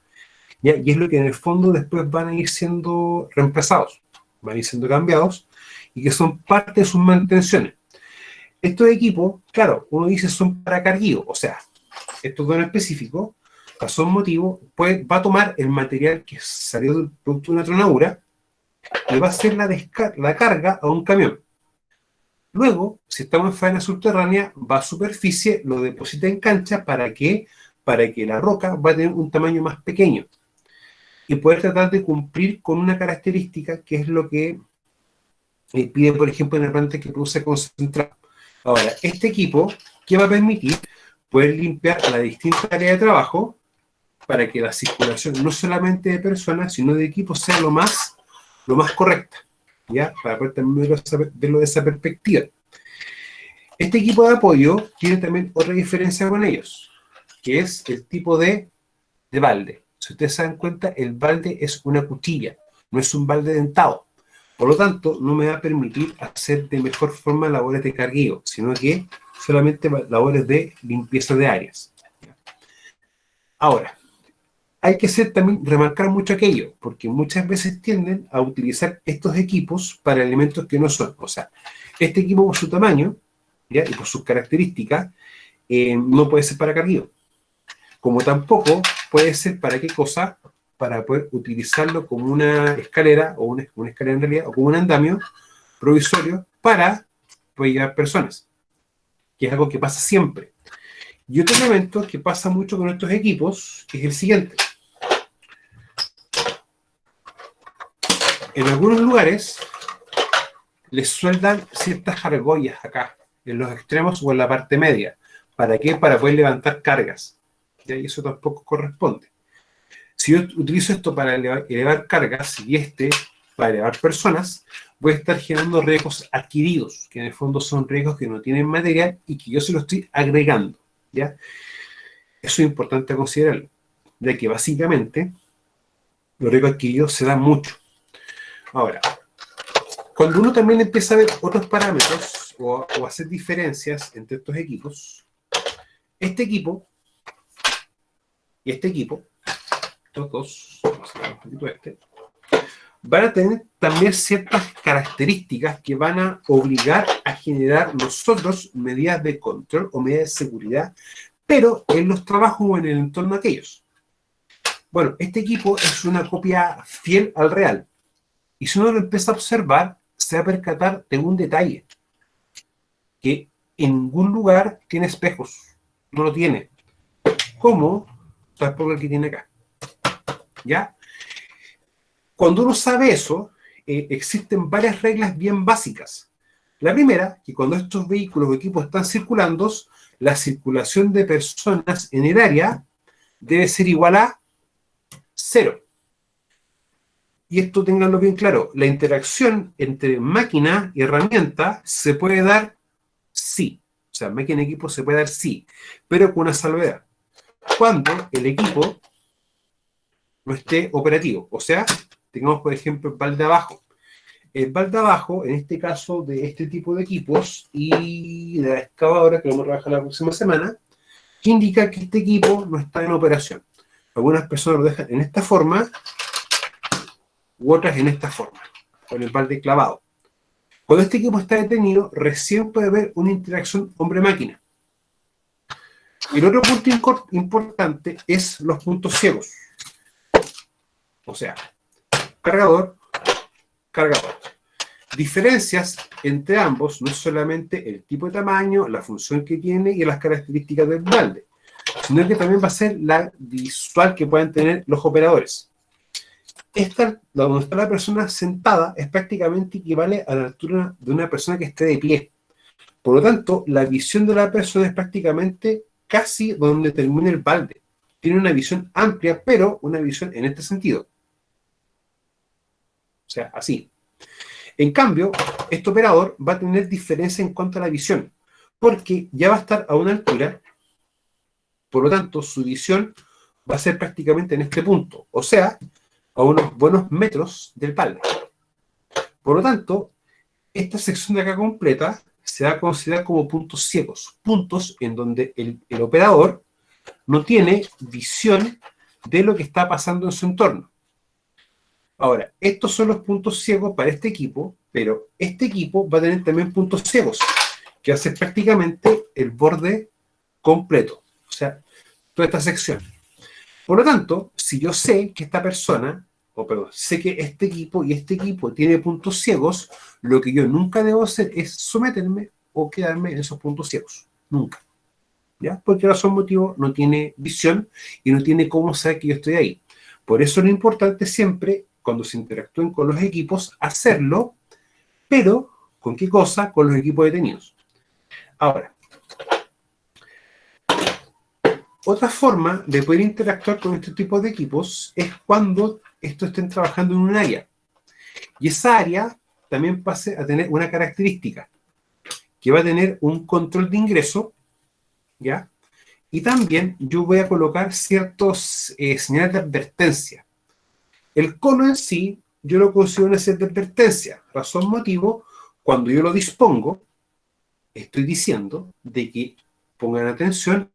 ¿ya? Y es lo que en el fondo después van a ir siendo reemplazados, van a ir siendo cambiados y que son parte de sus mantenciones. Estos equipos, claro, uno dice son para carguío, o sea, estos dos en específico, razón motivo, pues va a tomar el material que salió del producto de una tronadura y va a hacer la carga a un camión. Luego, si estamos en faena subterránea, va a superficie, lo deposita en cancha, ¿para qué? Para que la roca va a tener un tamaño más pequeño y poder tratar de cumplir con una característica que es lo que pide, por ejemplo, en el planta que produce concentrado. Ahora, este equipo, ¿qué va a permitir? Poder limpiar a las distintas áreas de trabajo para que la circulación no solamente de personas, sino de equipos sea lo más correcta, ¿ya? Para poder también verlo de esa perspectiva. Este equipo de apoyo tiene también otra diferencia con ellos, que es el tipo de balde. Si ustedes se dan cuenta, el balde es una cuchilla, no es un balde dentado. Por lo tanto, no me va a permitir hacer de mejor forma labores de cargueo, sino que solamente labores de limpieza de áreas. Ahora, hay que también remarcar mucho aquello, porque muchas veces tienden a utilizar estos equipos para elementos que no son. O sea, este equipo por su tamaño, ¿ya? Y por sus características, no puede ser para cargueo. Como tampoco puede ser para qué cosa, para poder utilizarlo como una escalera, o una escalera en realidad, o como un andamio provisorio para poder llevar personas, que es algo que pasa siempre. Y otro elemento que pasa mucho con estos equipos, que es el siguiente. En algunos lugares les sueldan ciertas argollas acá, en los extremos o en la parte media. ¿Para qué? Para poder levantar cargas. ¿Ya? Y eso tampoco corresponde. Si yo utilizo esto para elevar cargas y este para elevar personas, voy a estar generando riesgos adquiridos, que en el fondo son riesgos que no tienen material y que yo se los estoy agregando. ¿Ya? Eso es importante considerarlo, de que básicamente los riesgos adquiridos se dan mucho. Ahora, cuando uno también empieza a ver otros parámetros o hacer diferencias entre estos equipos, este equipo y este equipo, estos dos, vamos a ver un poquito van a tener también ciertas características que van a obligar a generar nosotros medidas de control o medidas de seguridad, pero en los trabajos o en el entorno de aquellos. Bueno, este equipo es una copia fiel al real. Y si uno lo empieza a observar, se va a percatar de un detalle, que en ningún lugar tiene espejos, no lo tiene, como tampoco el que tiene acá. ¿Ya? Cuando uno sabe eso, existen varias reglas bien básicas. La primera, que cuando estos vehículos o equipos están circulando, la circulación de personas en el área debe ser igual a 0. Y esto tenganlo bien claro, la interacción entre máquina y herramienta se puede dar sí. O sea, máquina y equipo se puede dar sí, pero con una salvedad. Cuando el equipo no esté operativo. O sea, tengamos por ejemplo el balde abajo. El balde abajo, en este caso de este tipo de equipos y de la excavadora, que vamos a trabajar la próxima semana, que indica que este equipo no está en operación. Algunas personas lo dejan en esta forma u otras en esta forma, con el balde clavado. Cuando este equipo está detenido, recién puede haber una interacción hombre-máquina. Y el otro punto importante es los puntos ciegos. O sea, cargador, cargador. Diferencias entre ambos no es solamente el tipo de tamaño, la función que tiene y las características del balde, sino que también va a ser la visual que puedan tener los operadores. Esta, donde está la persona sentada, es prácticamente equivale a la altura de una persona que esté de pie. Por lo tanto, la visión de la persona es prácticamente casi donde termina el balde. Tiene una visión amplia, pero una visión en este sentido. O sea, así. En cambio, este operador va a tener diferencia en cuanto a la visión, porque ya va a estar a una altura, por lo tanto, su visión va a ser prácticamente en este punto, o sea, a unos buenos metros del balde. Por lo tanto, esta sección de acá completa se va a considerar como puntos ciegos, puntos en donde el operador no tiene visión de lo que está pasando en su entorno. Ahora, estos son los puntos ciegos para este equipo, pero este equipo va a tener también puntos ciegos, que va a ser prácticamente el borde completo, o sea, toda esta sección. Por lo tanto, si yo sé que esta persona o perdón, sé que este equipo y este equipo tiene puntos ciegos, lo que yo nunca debo hacer es someterme o quedarme en esos puntos ciegos. Nunca. ¿Ya? Porque razón motivo no tiene visión y no tiene cómo saber que yo estoy ahí. Por eso lo importante siempre, cuando se interactúen con los equipos, hacerlo, pero ¿con qué cosa? Con los equipos detenidos. Ahora, otra forma de poder interactuar con este tipo de equipos es cuando estos estén trabajando en un área. Y esa área también pase a tener una característica, que va a tener un control de ingreso, ¿ya? Y también yo voy a colocar ciertos señales de advertencia. El cono en sí, yo lo considero una señal de advertencia. Razón, motivo, cuando yo lo dispongo, estoy diciendo de que pongan atención.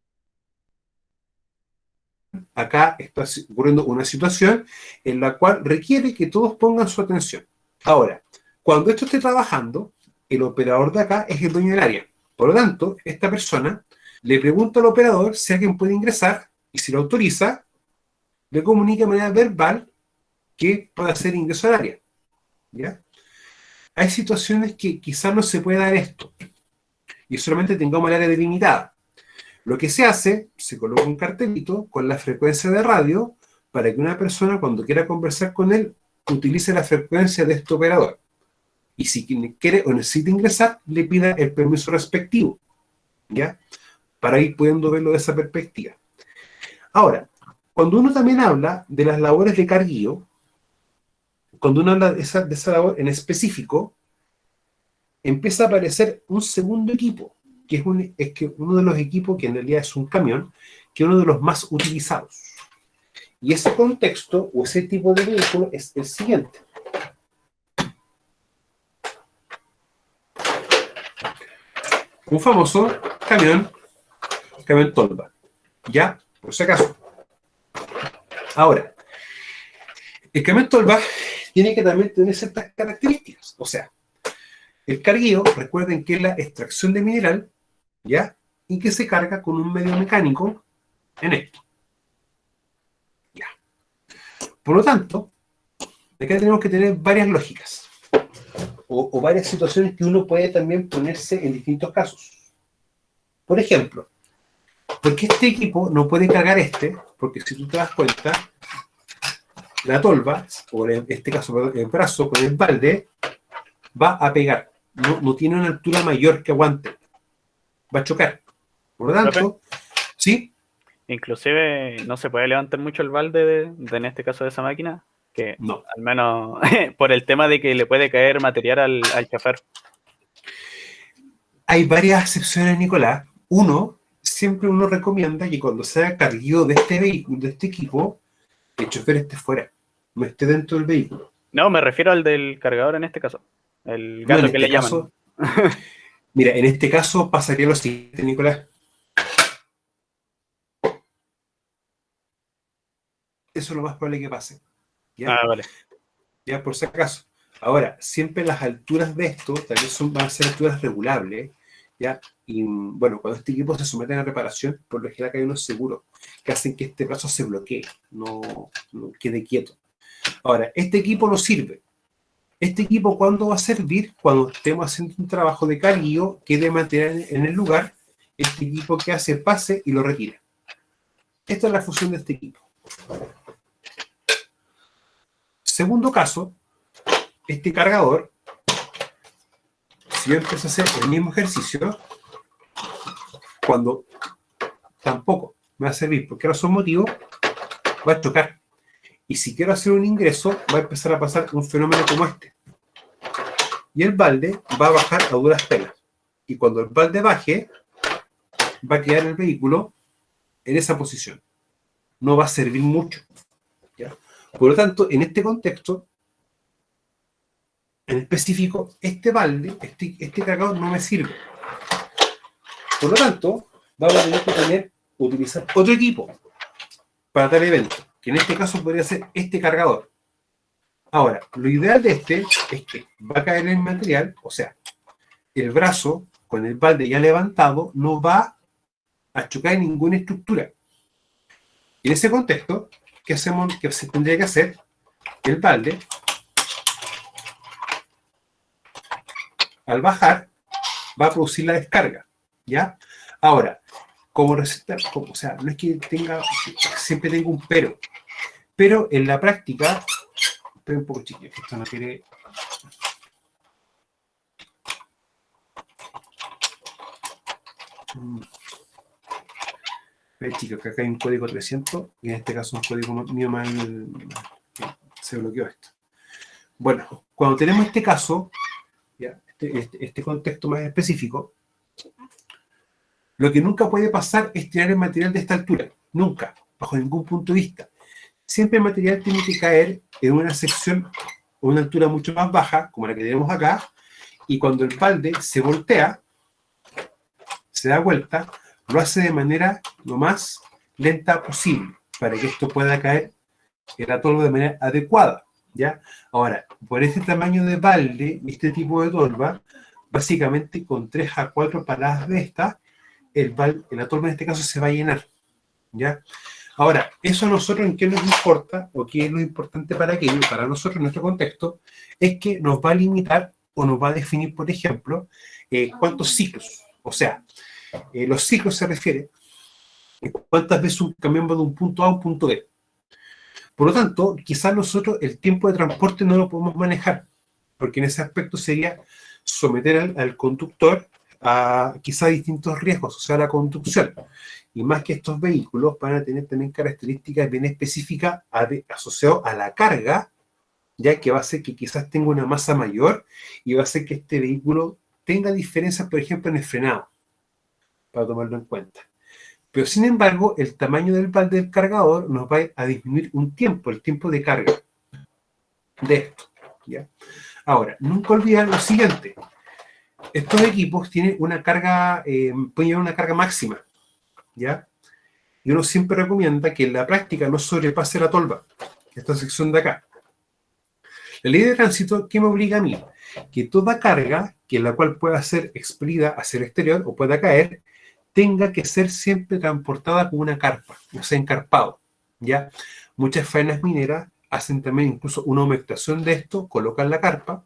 Acá está ocurriendo una situación en la cual requiere que todos pongan su atención. Ahora, cuando esto esté trabajando, el operador de acá es el dueño del área. Por lo tanto, esta persona le pregunta al operador si alguien puede ingresar y si lo autoriza, le comunica de manera verbal que puede hacer ingreso al área. ¿Ya? Hay situaciones que quizás no se puede dar esto y solamente tengamos el área delimitada. Lo que se hace, se coloca un cartelito con la frecuencia de radio para que una persona cuando quiera conversar con él utilice la frecuencia de este operador. Y si quiere o necesita ingresar, le pida el permiso respectivo, ¿ya? Para ir pudiendo verlo de esa perspectiva. Ahora, cuando uno también habla de las labores de carguío, cuando uno habla de esa labor en específico, empieza a aparecer un segundo equipo, que es que uno de los equipos, que en realidad es un camión, que es uno de los más utilizados. Y ese contexto, o ese tipo de vehículo, es el siguiente. Un famoso camión tolva. ¿Ya? Por si acaso. Ahora, el camión tolva tiene que también tener ciertas características. O sea, el carguío, recuerden que es la extracción de mineral, ¿ya? Y que se carga con un medio mecánico en esto. ¿Ya? Por lo tanto, acá tenemos que tener varias lógicas o varias situaciones que uno puede también ponerse en distintos casos. Por ejemplo, ¿por qué este equipo no puede cargar este? Porque si tú te das cuenta, la tolva, o en este caso el brazo con el balde, va a pegar. No tiene una altura mayor que aguante. Va a chocar. Por lo tanto, ¿sí? Inclusive no se puede levantar mucho el balde en este caso de esa máquina, que No. al menos por el tema de que le puede caer material al chofer. Hay varias excepciones, Nicolás. Siempre uno recomienda que cuando sea carguío de este vehículo, de este equipo, el chofer esté fuera, no esté dentro del vehículo. No, me refiero al del cargador en este caso. El gato No, que le llaman. Mira, en este caso pasaría lo siguiente, Nicolás. Eso es lo más probable que pase. ¿Ya? Ah, vale. Ya, por si acaso. Ahora, siempre las alturas de esto también van a ser alturas regulables, ¿ya? Y bueno, cuando este equipo se somete a reparación, por lo general hay unos seguros que hacen que este brazo se bloquee, no quede quieto. Ahora, este equipo no sirve. Este equipo, ¿cuándo va a servir? Cuando estemos haciendo un trabajo de carguío, quede material en el lugar, este equipo que hace pase y lo retira. Esta es la función de este equipo. Segundo caso, este cargador, si yo empiezo a hacer el mismo ejercicio, cuando tampoco me va a servir, porque ahora son motivos, va a chocar. Y si quiero hacer un ingreso, va a empezar a pasar un fenómeno como este. Y el balde va a bajar a duras penas. Y cuando el balde baje, va a quedar el vehículo en esa posición. No va a servir mucho. ¿Ya? Por lo tanto, en este contexto, en específico, este balde, este cargador no me sirve. Por lo tanto, vamos a tener que utilizar otro equipo para tal evento, que en este caso podría ser este cargador. Ahora, lo ideal de este es que va a caer el material, o sea, el brazo con el balde ya levantado no va a chocar en ninguna estructura. Y en ese contexto, ¿qué hacemos? ¿Qué se tendría que hacer? el balde, al bajar, va a producir la descarga, ¿ya? Ahora, como receta, o sea, no es que siempre tenga un pero en la práctica, espera un poco, chiquillos, que esto no quiere... Chicos, que acá hay un código 300 y en este caso un código mío mal se bloqueó esto. Bueno, cuando tenemos este caso, ¿ya? Este contexto más específico, lo que nunca puede pasar es tirar el material de esta altura, nunca, bajo ningún punto de vista. Siempre el material tiene que caer en una sección o una altura mucho más baja, como la que tenemos acá, y cuando el balde se voltea, se da vuelta, lo hace de manera lo más lenta posible, para que esto pueda caer el atolvo de manera adecuada, ¿ya? Ahora, por este tamaño de balde, este tipo de tolva, básicamente con 3 a 4 paladas de estas, el atolvo en este caso se va a llenar, ¿ya? Ahora, eso a nosotros en qué nos importa, o qué es lo importante para aquello, para nosotros en nuestro contexto, es que nos va a limitar o nos va a definir, por ejemplo, cuántos ciclos. O sea, los ciclos se refieren a cuántas veces cambiamos de un punto A a un punto B. Por lo tanto, quizás nosotros el tiempo de transporte no lo podemos manejar, porque en ese aspecto sería someter al conductor a quizás distintos riesgos, o sea, la conducción. Y más que estos vehículos van a tener también características bien específicas asociadas a la carga, ya que va a hacer que quizás tenga una masa mayor y va a hacer que este vehículo tenga diferencias, por ejemplo, en el frenado, para tomarlo en cuenta. Pero sin embargo, el tamaño del balde del cargador nos va a disminuir un tiempo, el tiempo de carga de esto, ¿ya? Ahora, nunca olvidar lo siguiente. Estos equipos tienen una carga, pueden llevar una carga máxima, ¿ya? Y uno siempre recomienda que en la práctica no sobrepase la tolva, esta sección de acá. La ley de tránsito, ¿qué me obliga a mí? Que toda carga, que la cual pueda ser expelida hacia el exterior o pueda caer, tenga que ser siempre transportada con una carpa, o sea, encarpado, ¿ya? Muchas faenas mineras hacen también incluso una humectación de esto, colocan la carpa,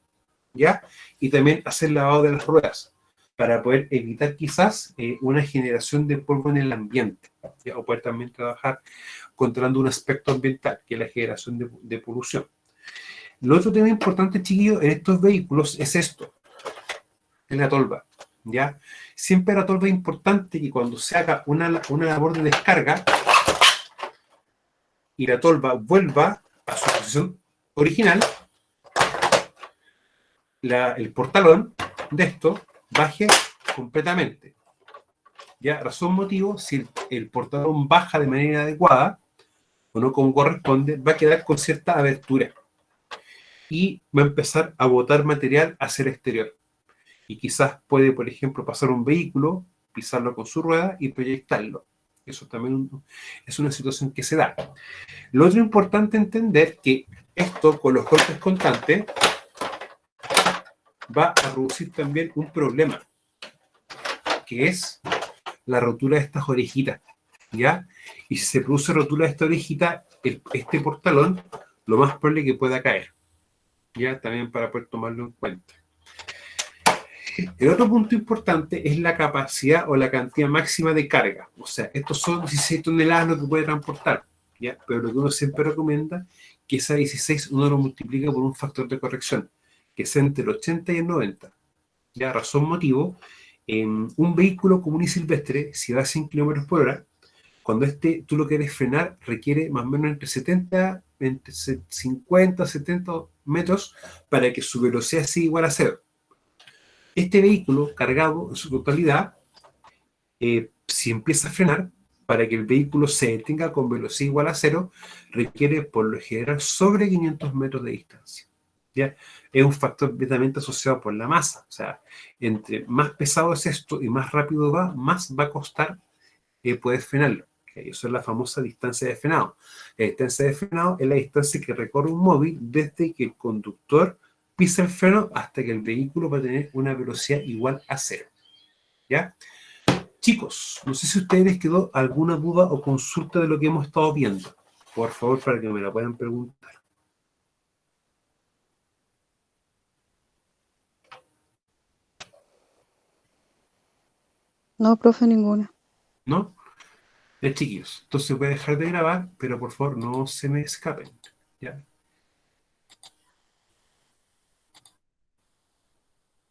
¿ya? Y también hacen lavado de las ruedas, para poder evitar quizás una generación de polvo en el ambiente, ¿ya? O poder también trabajar controlando un aspecto ambiental, que es la generación de polución. Lo otro tema importante, chiquillos, en estos vehículos es esto, en la tolva, ¿ya? Siempre la tolva es importante que cuando se haga una labor de descarga y la tolva vuelva a su posición original, el portalón de esto baje completamente. ¿Ya? Razón motivo, si el portalón baja de manera adecuada, o no como corresponde, va a quedar con cierta abertura y va a empezar a botar material hacia el exterior. Y quizás puede, por ejemplo, pasar un vehículo, pisarlo con su rueda y proyectarlo. Eso también es una situación que se da. Lo otro importante entender que esto, con los golpes constantes, va a producir también un problema, que es la rotura de estas orejitas, ¿ya? Y si se produce rotura de esta orejita, este portalón, lo más probable es que pueda caer, ¿ya? También para poder tomarlo en cuenta. El otro punto importante es la capacidad o la cantidad máxima de carga. O sea, estos son 16 toneladas lo que puede transportar, ¿ya? Pero lo que uno siempre recomienda que esa 16 uno lo multiplica por un factor de corrección, que sea entre el 80 y el 90. ¿Ya? Razón motivo, en un vehículo común y silvestre, si va a 100 km por hora, cuando tú lo quieres frenar, requiere más o menos entre 50 70 metros para que su velocidad sea igual a cero. Este vehículo cargado en su totalidad, si empieza a frenar, para que el vehículo se detenga con velocidad igual a cero, requiere por lo general sobre 500 metros de distancia. ¿Ya? Es un factor completamente asociado por la masa. O sea, entre más pesado es esto y más rápido va, más va a costar poder frenarlo. ¿Okay? Eso es la famosa distancia de frenado. La distancia de frenado es la distancia que recorre un móvil desde que el conductor pisa el freno hasta que el vehículo va a tener una velocidad igual a cero. ¿Ya? Chicos, no sé si a ustedes les quedó alguna duda o consulta de lo que hemos estado viendo. Por favor, para que me la puedan preguntar. No, profe, ninguna. ¿No? Chiquillos. Entonces voy a dejar de grabar, pero por favor no se me escapen. ¿Ya?